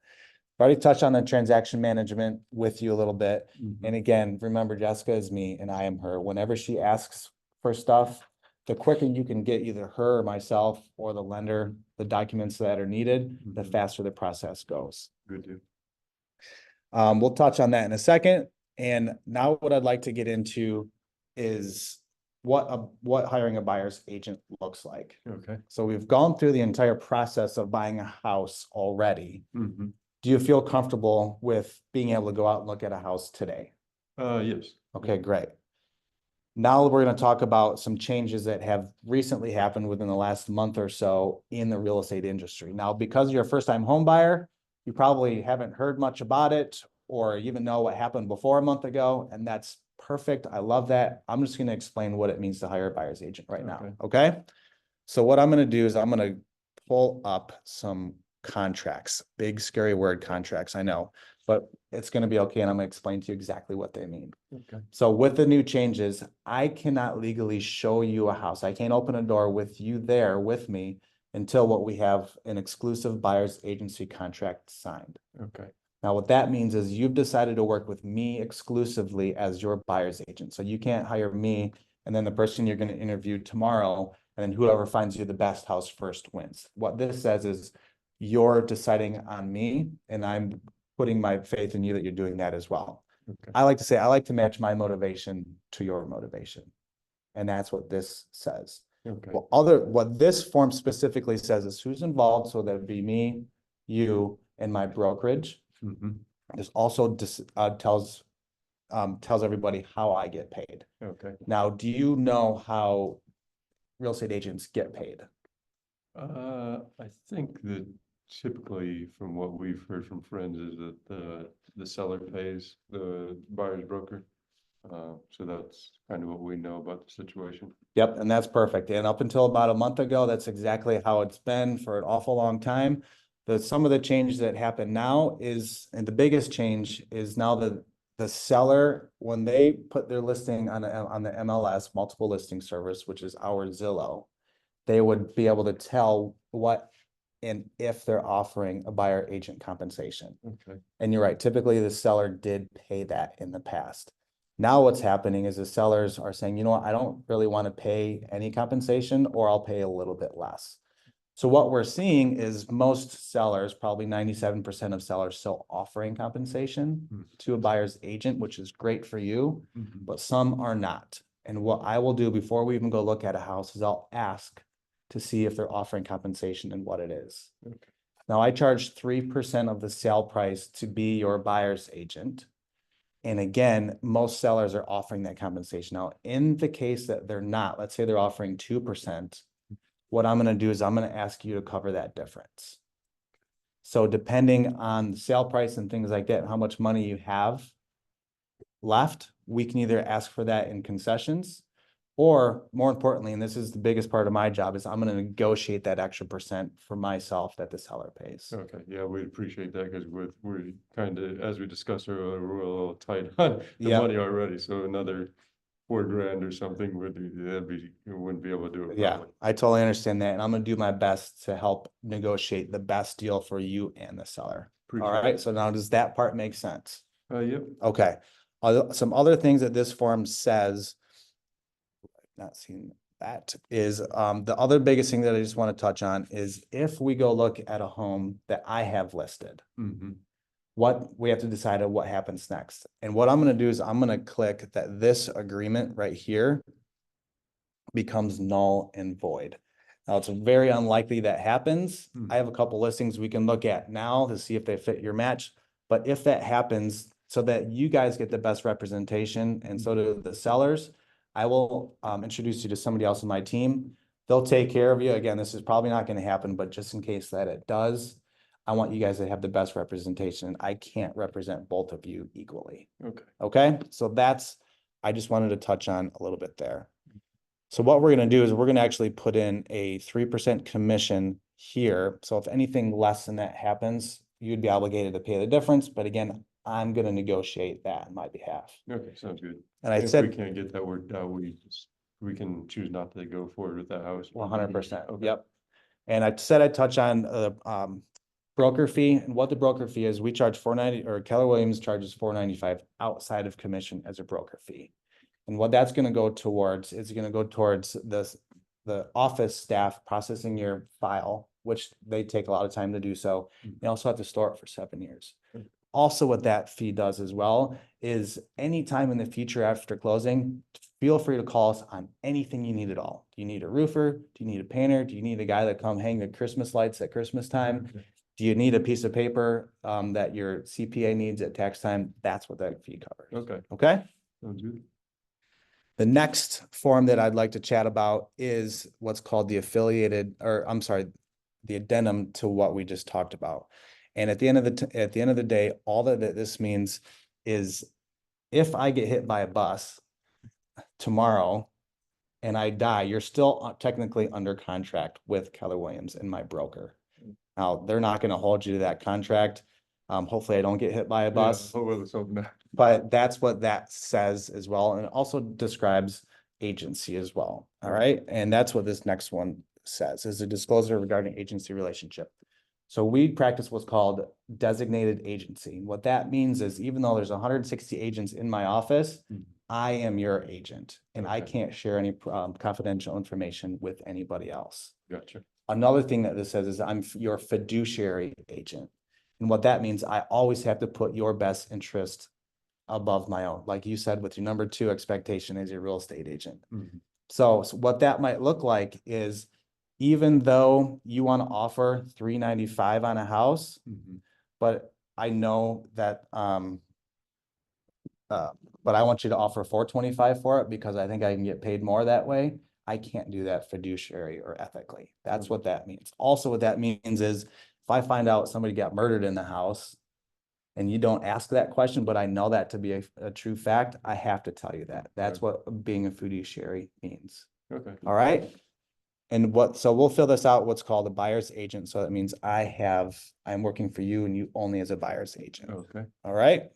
Already touched on the transaction management with you a little bit. Mhm. And again, remember, Jessica is me and I am her. Whenever she asks for stuff, the quicker you can get either her or myself or the lender, the documents that are needed, the Mhm. faster the process goes. Good deal. We'll touch on that in a second. And now what I'd like to get into is what hiring a buyer's agent looks like. Okay. So we've gone through the entire process of buying a house already. Mhm. Do you feel comfortable with being able to go out and look at a house today? Yes. Okay, great. Now we're going to talk about some changes that have recently happened within the last month or so in the real estate industry. Now, because you're a first-time home buyer, you probably haven't heard much about it or even know what happened before a month ago, and that's perfect. I love that. I'm just going to explain what it means to hire a buyer's agent right now. Okay? So what I'm going to do is I'm going to pull up some contracts, big scary word contracts, I know, but it's going to be okay. And I'm going to explain to you exactly what they mean. Okay. So with the new changes, I cannot legally show you a house. I can't open a door with you there with me until what we have an exclusive buyer's agency contract signed. Okay. Now, what that means is you've decided to work with me exclusively as your buyer's agent. So you can't hire me and then the person you're going to interview tomorrow, and then whoever finds you the best house first wins. What this says is you're deciding on me, and I'm putting my faith in you that you're doing that as well. Okay. I like to say, I like to match my motivation to your motivation. And that's what this says. Okay. What this form specifically says is who's involved. So that'd be me, you, and my brokerage. Mhm. This also tells everybody how I get paid. Okay. Now, do you know how real estate agents get paid? I think that typically from what we've heard from friends is that the seller pays the buyer's broker. So that's kind of what we know about the situation. Yep, and that's perfect. And up until about a month ago, that's exactly how it's been for an awful long time. Some of the changes that happen now is, and the biggest change is now the seller, when they put their listing on the MLS, multiple listing service, which is our Zillow, they would be able to tell what and if they're offering a buyer agent compensation. Okay. And you're right, typically the seller did pay that in the past. Now what's happening is the sellers are saying, you know what, I don't really want to pay any compensation, or I'll pay a little bit less. So what we're seeing is most sellers, probably 97% of sellers, still offering compensation to a buyer's agent, which is great for you, Mhm. but some are not. And what I will do before we even go look at a house is I'll ask to see if they're offering compensation and what it is. Okay. Now, I charge 3% of the sale price to be your buyer's agent. And again, most sellers are offering that compensation. Now, in the case that they're not, let's say they're offering 2%, what I'm going to do is I'm going to ask you to cover that difference. So depending on the sale price and things like that, how much money you have left, we can either ask for that in concessions, or more importantly, and this is the biggest part of my job, is I'm gonna negotiate that extra percent for myself that the seller pays. Okay, yeah, we'd appreciate that because we're kind of, as we discussed earlier, we're a little tight on the Yeah. money already, so another $4,000 or something we wouldn't be able to do it. Yeah, probably. I totally understand that, and I'm gonna do my best to help negotiate the best deal for you and the seller. All Appreciate right, so now does that part make sense? Yep, Okay, some other things that this form says. Not seen that is, the other biggest thing that I just want to touch on is if we go look at a home that I have listed, what we have to decide on what happens next. And what I'm gonna do is I'm gonna click that this agreement right here becomes null and void. Now, it's very unlikely that happens. I have a couple listings we can look at now to see if they fit your match. But if that happens, so that you guys get the best representation and so do the sellers, I will introduce you to somebody else on my team. They'll take care of you. Again, this is probably not going to happen, but just in case that it does, I want you guys to have the best representation. I can't represent both of you equally. okay. Okay, so that's, I just wanted to touch on a little bit there. So what we're gonna do is we're gonna actually put in a 3% commission here. So if anything less than that happens, you'd be obligated to pay the difference. But again, I'm gonna negotiate that on my behalf. Okay, sounds good. And I If we said can't get that worked out, we can choose not to go forward with that house. 100%, Okay. yep. And I said I'd touch on broker fee, and what the broker fee is. We charge $4.90, or Keller Williams charges $4.95 outside of commission as a broker fee. And what that's gonna go towards is gonna go towards the office staff processing your file, which they take a lot of time to do so. You also have to store it for 7 years. Also, what that fee does as well is anytime in the future after closing, feel free to call us on anything you need at all. Do you need a roofer? Do you need a painter? Do you need a guy that come hang the Christmas lights at Christmas time? Do you need a piece of paper that your CPA needs at tax time? That's what that fee covers. Okay, Okay? sounds good. The next form that I'd like to chat about is what's called the affiliated, or I'm sorry, the addendum to what we just talked about. And at the end of the day, all that this means is if I get hit by a bus tomorrow and I die, you're still technically under contract with Keller Williams and my broker. Now, they're not going to hold you to that contract. Hopefully I don't get hit by a bus. Yeah, let's hope not. But that's what that says as well, and it also describes agency as well, all right? And that's what this next one says, is a disclosure regarding agency relationship. So we practice what's called designated agency. What that means is even though there's 160 agents in my office, I am your agent, and I Okay. can't share any confidential information with anybody else. Gotcha. Another thing that this says is I'm your fiduciary agent. And what that means, I always have to put your best interest above my own, like you said, with your number 2 expectation as your real estate agent. So what that might look like is even though you want to offer $395 on a house, but I know that but I want you to offer $425 for it because I think I can get paid more that way. I can't do that fiduciary or ethically. That's what that means. Also, what that means is if I find out somebody got murdered in the house and you don't ask that question, but I know that to be a true fact, I have to tell you that. That's what being a fiduciary means. Okay. All right. And so we'll fill this out, what's called a buyer's agent. So that means I'm working for you and you only as a buyer's agent. Okay. All right.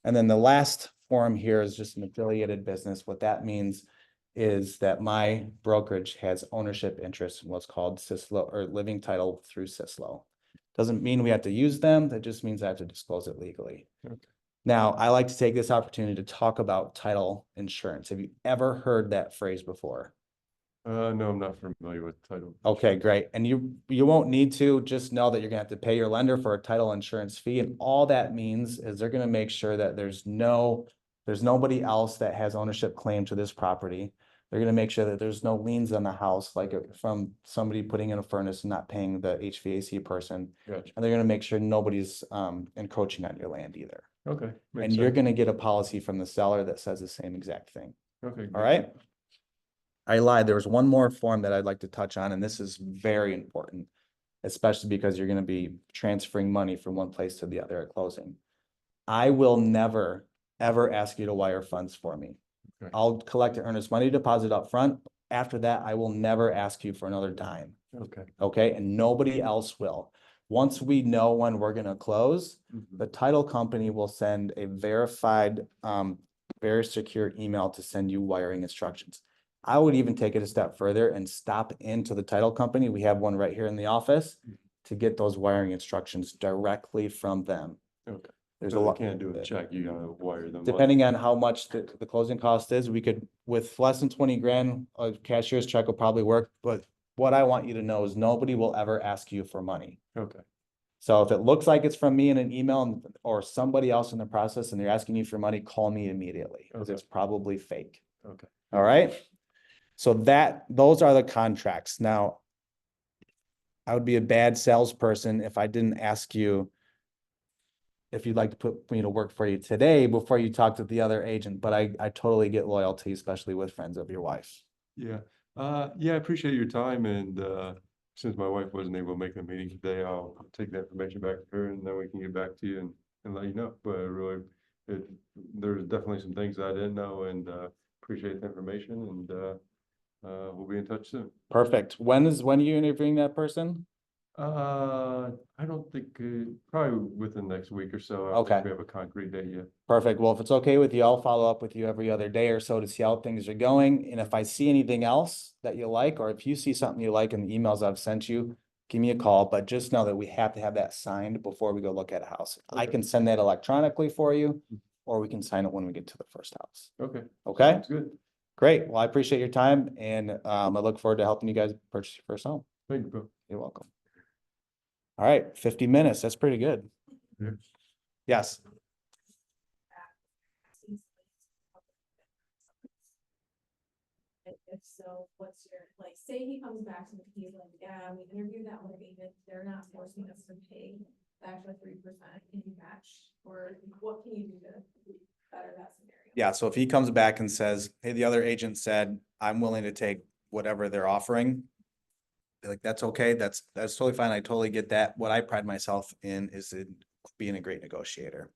And then the last form here is just an affiliated business. What that means is that my brokerage has ownership interest in what's called CISLO or living title through CISLO. Doesn't mean we have to use them. That just means I have to disclose it legally. Okay. Now, I like to take this opportunity to talk about title insurance. Have you ever heard that phrase before? No, I'm not familiar with title. Okay, great. And you won't need to. Just know that you're gonna have to pay your lender for a title insurance fee. And all that means is they're gonna make sure that there's nobody else that has ownership claim to this property. They're gonna make sure that there's no liens on the house, like from somebody putting in a furnace and not paying the HVAC person. Gotcha. And they're gonna make sure nobody's encroaching on your land either. Okay. And you're gonna get a policy from the seller that says the same exact thing. Okay. All right. I lied. There was one more form that I'd like to touch on, and this is very important, especially because you're gonna be transferring money from one place to the other at closing. I will never ever ask you to wire funds for me. Okay. I'll collect an earnest money deposit up front. After that, I will never ask you for another dime. Okay. Okay, and nobody else will. Once we know when we're gonna close, the title company will send a verified, very secure email to send you wiring instructions. I would even take it a step further and stop into the title company. We have one right here in the office to get those wiring instructions directly from them. Okay. There's a So lot. they can't do a check, you gotta wire them. up. Depending on how much the closing cost is, we could, with less than 20 grand, a cashier's check will probably work, but what I want you to know is nobody will ever ask you for money. Okay. So if it looks like it's from me in an email or somebody else in the process and they're asking you for money, call me immediately, because Okay. it's probably fake. Okay. All right? So those are the contracts. Now, I would be a bad salesperson if I didn't ask you if you'd like to put me to work for you today before you talk to the other agent, but I totally get loyalty, especially with friends of your wife. Yeah, yeah, I appreciate your time, and since my wife wasn't able to make the meeting today, I'll take the information back to her, and then we can get back to you and let you know. But really, there's definitely some things I didn't know, and appreciate the information, and we'll be in touch soon. Perfect. When are you interviewing that person? I don't think, probably within the next week or so. I don't think Okay. we have a concrete date yet. Perfect. Well, if it's okay with you, I'll follow up with you every other day or so to see how things are going. And if I see anything else that you like, or if you see something you like in the emails I've sent you, give me a call, but just know that we have to have that signed before we go look at a house. I Okay. can send that electronically for you, or we can sign it when we get to the first house. Okay. Okay? Sounds good. Great. Well, I appreciate your time, and I look forward to helping you guys purchase your first home. Thank you, Bill. You're welcome. All right, 50 minutes. That's pretty good. Yeah. Yes. If so, what's your, like, say he comes back to me, he's like, yeah, we interviewed that one agent, they're not forcing us to pay the extra 3%, can you match, or what can you do to better that scenario? Yeah, so if he comes back and says, hey, the other agent said, I'm willing to take whatever they're offering. Be like, that's okay, that's totally fine, I totally get that. What I pride myself in is in being a great negotiator.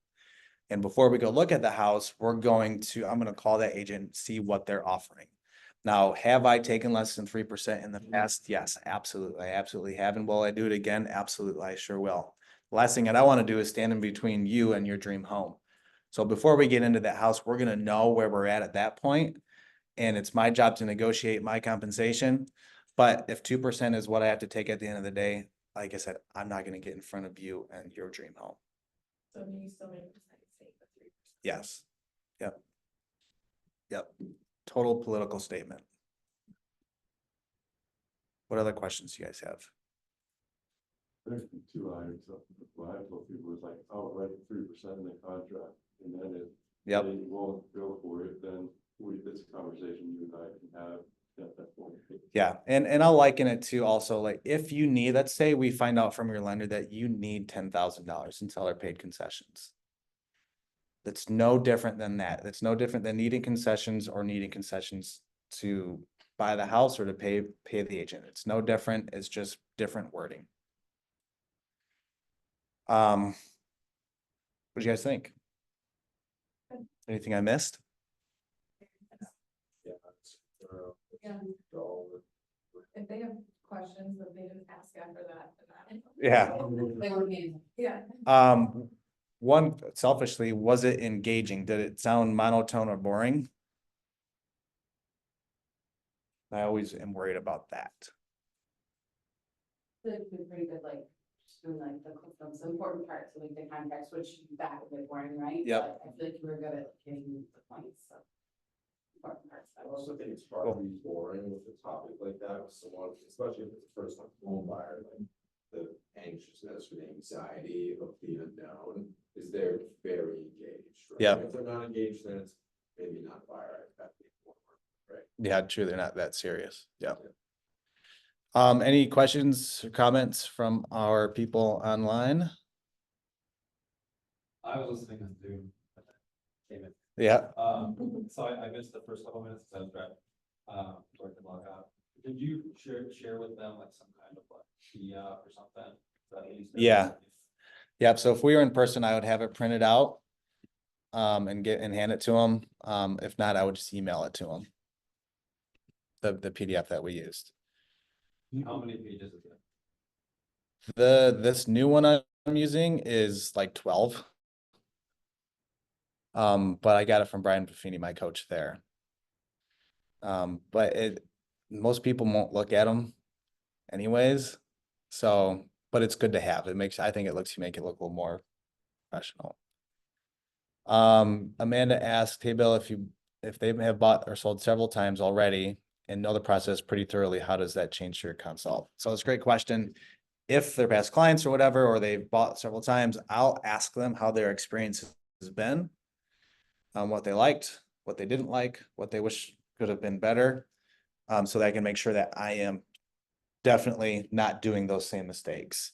And before we go look at the house, I'm gonna call that agent, see what they're offering. Now, have I taken less than 3% in the past? Yes, absolutely, I absolutely have, and will I do it again? Absolutely, I sure will. The last thing that I wanna do is stand in between you and your dream home. So before we get into that house, we're gonna know where we're at that point, and it's my job to negotiate my compensation. But if 2% is what I have to take at the end of the day, like I said, I'm not gonna get in front of you and your dream home. So you still make a mistake with 3%? Yes. Yep. Yep. Total political statement. What other questions do you guys have? There's been 2 items, what I told people was like, oh, write 3% in the contract, and then if Yep. they won't go for it, then it's a conversation you and I can have at that point. Yeah, and I'll liken it to also, like, if you need, let's say we find out from your lender that you need $10,000 in seller paid concessions. That's no different than that. That's no different than needing concessions or needing concessions to buy the house or to pay the agent. It's no different. It's just different wording. What do you guys think? Anything I missed? Yeah. If they have questions that they didn't ask after that, then Yeah. they were mean. Yeah. One, selfishly, was it engaging? Did it sound monotone or boring? I always am worried about that. It'd be pretty good, like, just doing like the clip notes, the important parts, so like the contracts, which back a bit boring, right? Yep. But I feel like you were good at getting the points, so. Important parts. I also think it's probably boring with a topic like that with someone, especially if it's a first time home buyer, like the anxiousness or the anxiety of the unknown is they're very engaged. Right? Yeah. If they're not engaged, then it's maybe not a buyer. Right. Yeah, true. They're not that serious. Yeah. Any questions or comments from our people online? I was listening on Zoom. Came in. Yeah. So I missed the first couple minutes because I was driving, toward the log out. Did you share with them like some kind of like PDF or something? That at least Yeah. Yep. So if we were in person, I would have it printed out. and hand it to them. If not, I would just email it to them. The PDF that we used. How many pages is it? This new one I'm using is like 12. But I got it from Brian Buffini, my coach there. But most people won't look at them anyways. So, but it's good to have. I think it looks, you make it look a little more professional. Amanda asked, hey Bill, if they have bought or sold several times already and know the process pretty thoroughly, how does that change your consult? So it's a great question. If they're past clients or whatever, or they've bought several times, I'll ask them how their experience has been. What they liked, what they didn't like, what they wish could have been better. So that I can make sure that I am definitely not doing those same mistakes.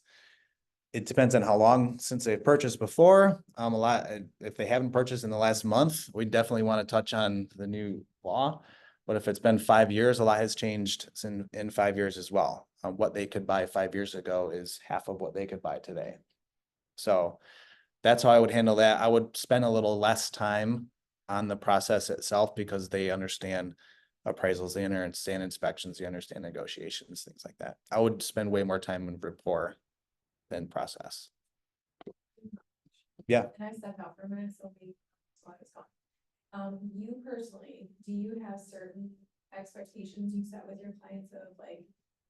It depends on how long since they've purchased before. If they haven't purchased in the last month, we definitely want to touch on the new law. But if it's been 5 years, a lot has changed in 5 years as well. What they could buy 5 years ago is half of what they could buy today. So that's how I would handle that. I would spend a little less time on the process itself because they understand appraisals, they understand inspections, they understand negotiations, things like that. I would spend way more time in rapport than process. Yeah. Can I step out for a minute? So we, slide is gone. You personally, do you have certain expectations you set with your clients of like,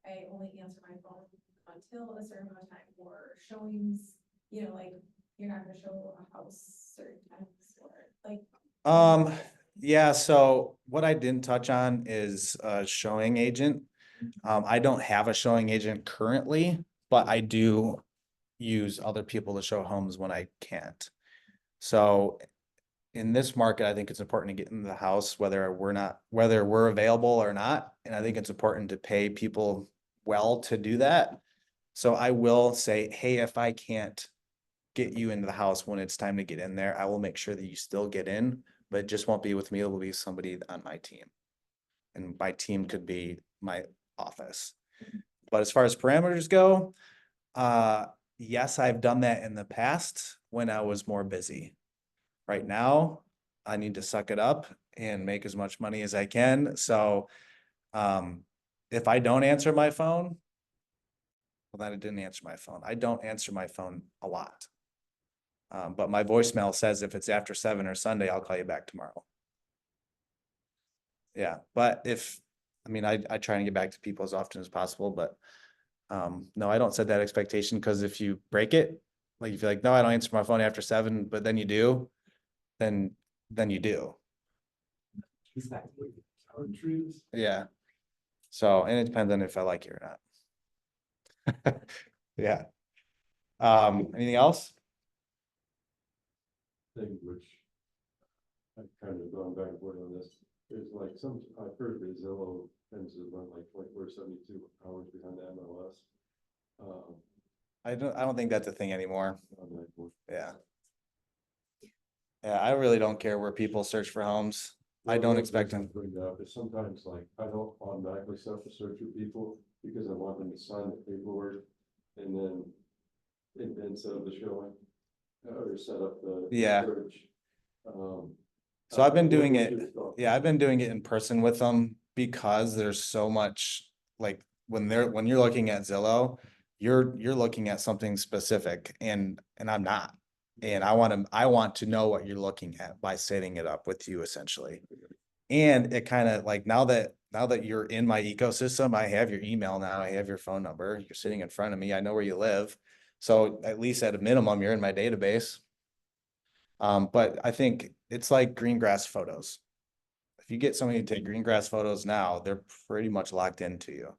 I only answer my phone until a certain amount of time, or showings, you know, like, you're not gonna show a house certain times, or like, Yeah, so what I didn't touch on is a showing agent. I don't have a showing agent currently, but I do use other people to show homes when I can't. So in this market, I think it's important to get into the house, whether we're available or not. And I think it's important to pay people well to do that. So I will say, hey, if I can't get you into the house when it's time to get in there, I will make sure that you still get in, but it just won't be with me. It will be somebody on my team. And my team could be my office. But as far as parameters go, yes, I've done that in the past when I was more busy. Right now, I need to suck it up and make as much money as I can. So, if I don't answer my phone, well, then I didn't answer my phone. I don't answer my phone a lot. But my voicemail says if it's after 7 or Sunday, I'll call you back tomorrow. Yeah, but I try and get back to people as often as possible, but no, I don't set that expectation, because if you break it, like if you're like, no, I don't answer my phone after 7, but then you do, then you do. Yeah. So, and it depends on if I like you or not. Yeah. Anything else? Thing which I've kind of gone back and forth on this, is like I've heard that Zillow tends to run like 24/72 hours behind the MLS. I don't think that's a thing anymore. On that one. Yeah. Yeah, I really don't care where people search for homes. I Well, don't one expect reason them. I bring that up is sometimes like I don't automatically set up a search for people because I want them to sign the paperwork and then set up the showing. Or set up the Yeah. search. So I've been doing what it. was your thought? Yeah, I've been doing it in person with them because there's so much, like, when you're looking at Zillow, you're looking at something specific, and I'm not. And I want to know what you're looking at by setting it up with you essentially. And it kind of like, now that you're in my ecosystem, I have your email now, I have your phone number, you're sitting in front of me, I know where you live. So at least at a minimum, you're in my database. But I think it's like green grass photos. If you get somebody to take green grass photos now, they're pretty much locked into you.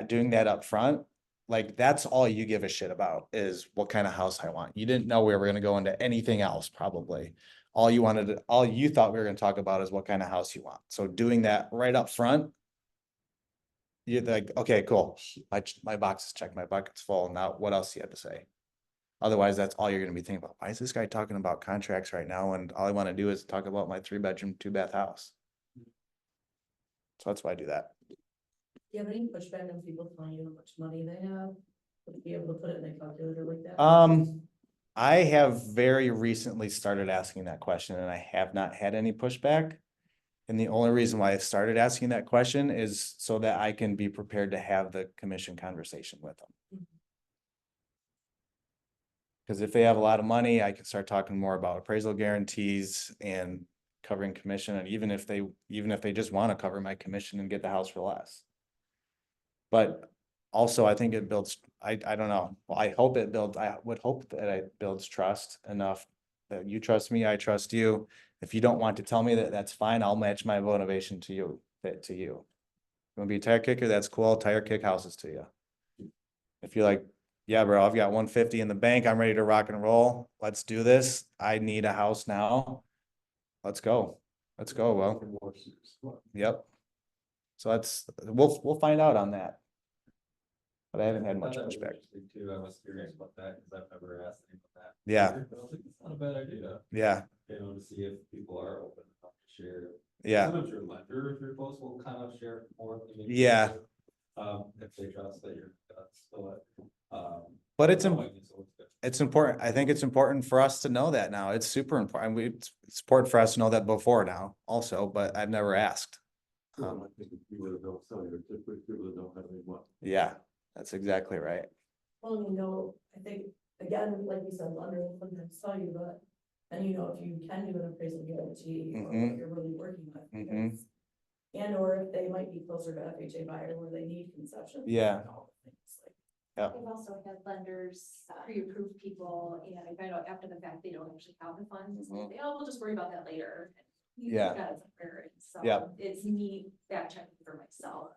Doing that up front, like, that's all you give a shit about, is what kind of house I want. You didn't know we were gonna go into anything else, probably. All you thought we were gonna talk about is what kind of house you want. So doing that right up front, you're like, okay, cool. My box is checked, my bucket's full. Now what else do you have to say? Otherwise, that's all you're gonna be thinking about. Why is this guy talking about contracts right now? And all I want to do is talk about my 3-bedroom, 2-bath house. So that's why I do that. Do you have any pushback on people telling you how much money they have? Would you be able to put it in a calculator like that? I have very recently started asking that question and I have not had any pushback. And the only reason why I started asking that question is so that I can be prepared to have the commission conversation with them. Because if they have a lot of money, I can start talking more about appraisal guarantees and covering commission, and even if they just want to cover my commission and get the house for less. But also, I think it builds, I don't know, well, I would hope that it builds trust enough that you trust me, I trust you. If you don't want to tell me that, that's fine, I'll match my motivation to you, to you. You wanna be a tire kicker, that's cool, I'll tire kick houses to you. If you're like, yeah, bro, I've got 150 in the bank, I'm ready to rock and roll, let's do this, I need a house now. Let's go, well, More serious. yep. So we'll find out on that. But I haven't had I much thought that was pushback. interesting Too, I was curious about that, because I've never asked anyone that. Yeah. But I was like, it's not a bad idea, Yeah, to see if people are open enough to share. yeah, Sometimes your lender, if you're close, will kind of share more. than maybe Yeah. you do, if they trust that you're, still at, but it's knowing is always good. important. I think it's important for us to know that now. It's super important. It's important for us to know that before now also, but I've never asked. Well, I think if people that don't sell, you're typically people that don't have any money. Yeah, that's exactly right. Well, I think, again, like you said, lender will sometimes tell you, but then if you can do an appraisal guarantee or what you're really working with. Mhm. because- And or if they might be closer to FHA buyer where they need concessions. Yeah. and all the things, like, We've also had lenders pre-approve people, and I find out after the fact, they don't actually have the funds, and they, oh, we'll just worry about that later. We've Yeah. got it somewhere, and so Yeah. it's me fact checking for myself.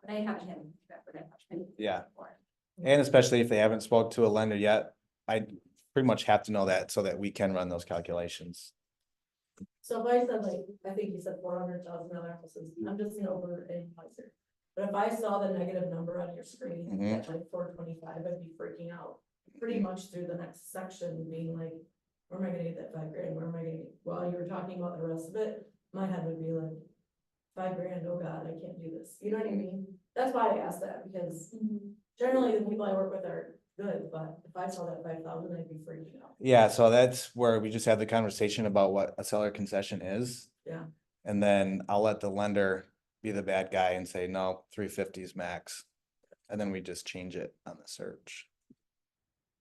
But I haven't had that for that much. Yeah. before. And especially if they haven't spoke to a lender yet, I pretty much have to know that so that we can run those calculations. So if I said I think you said $400,000 houses, I'm just gonna over analyze. But if I saw the negative number on your screen Mhm. at 425, I'd be freaking out. Pretty much through the next section being like, where am I gonna get that $5,000? Where am I gonna get, while you were talking about the rest of it, my head would be like, $5,000, oh God, I can't do this. You know what I mean? That's why I asked that, because generally the people I work with are good, but if I saw that 5,000, I'd be freaking out. Yeah, so that's where we just had the conversation about what a seller concession is. Yeah. And then I'll let the lender be the bad guy and say, no, 350 is max. And then we just change it on the search.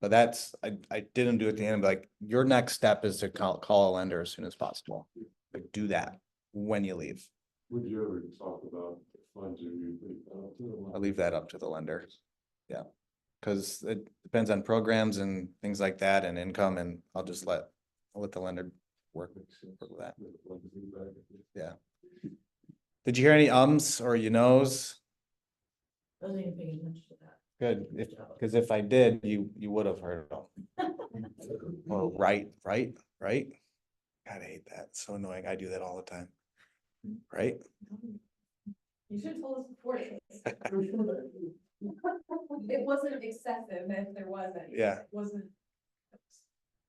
But I didn't do it at the end, but like, your next step is to call a lender as soon as possible. Like, do that when you leave. Would you ever talk about the funds or you leave that up to the lender? I'll leave that up to the lender. Yeah. Cause it depends on programs and things like that and income, and I'll let the lender work with that. Yeah. Did you hear any ums or you knows? I wasn't even paying attention to that. Good, cause if I did, you would have heard them. Or right. God, I hate that. It's so annoying. I do that all the time. Right? You should have told us before. It wasn't excessive if there was any. Yeah. It wasn't.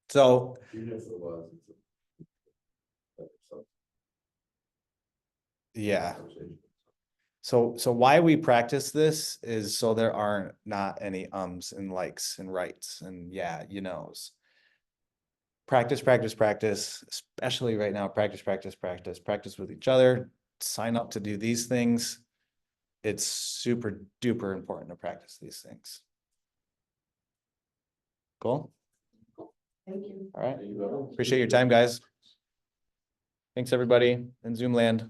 So Even if it was. yeah. So why we practice this is so there are not any ums and likes and rights and yeah, you knows. Practice, especially right now, practice with each other, sign up to do these things. It's super duper important to practice these things. Cool. Thank you. All right. Appreciate your time, guys. Thanks, everybody in Zoom land.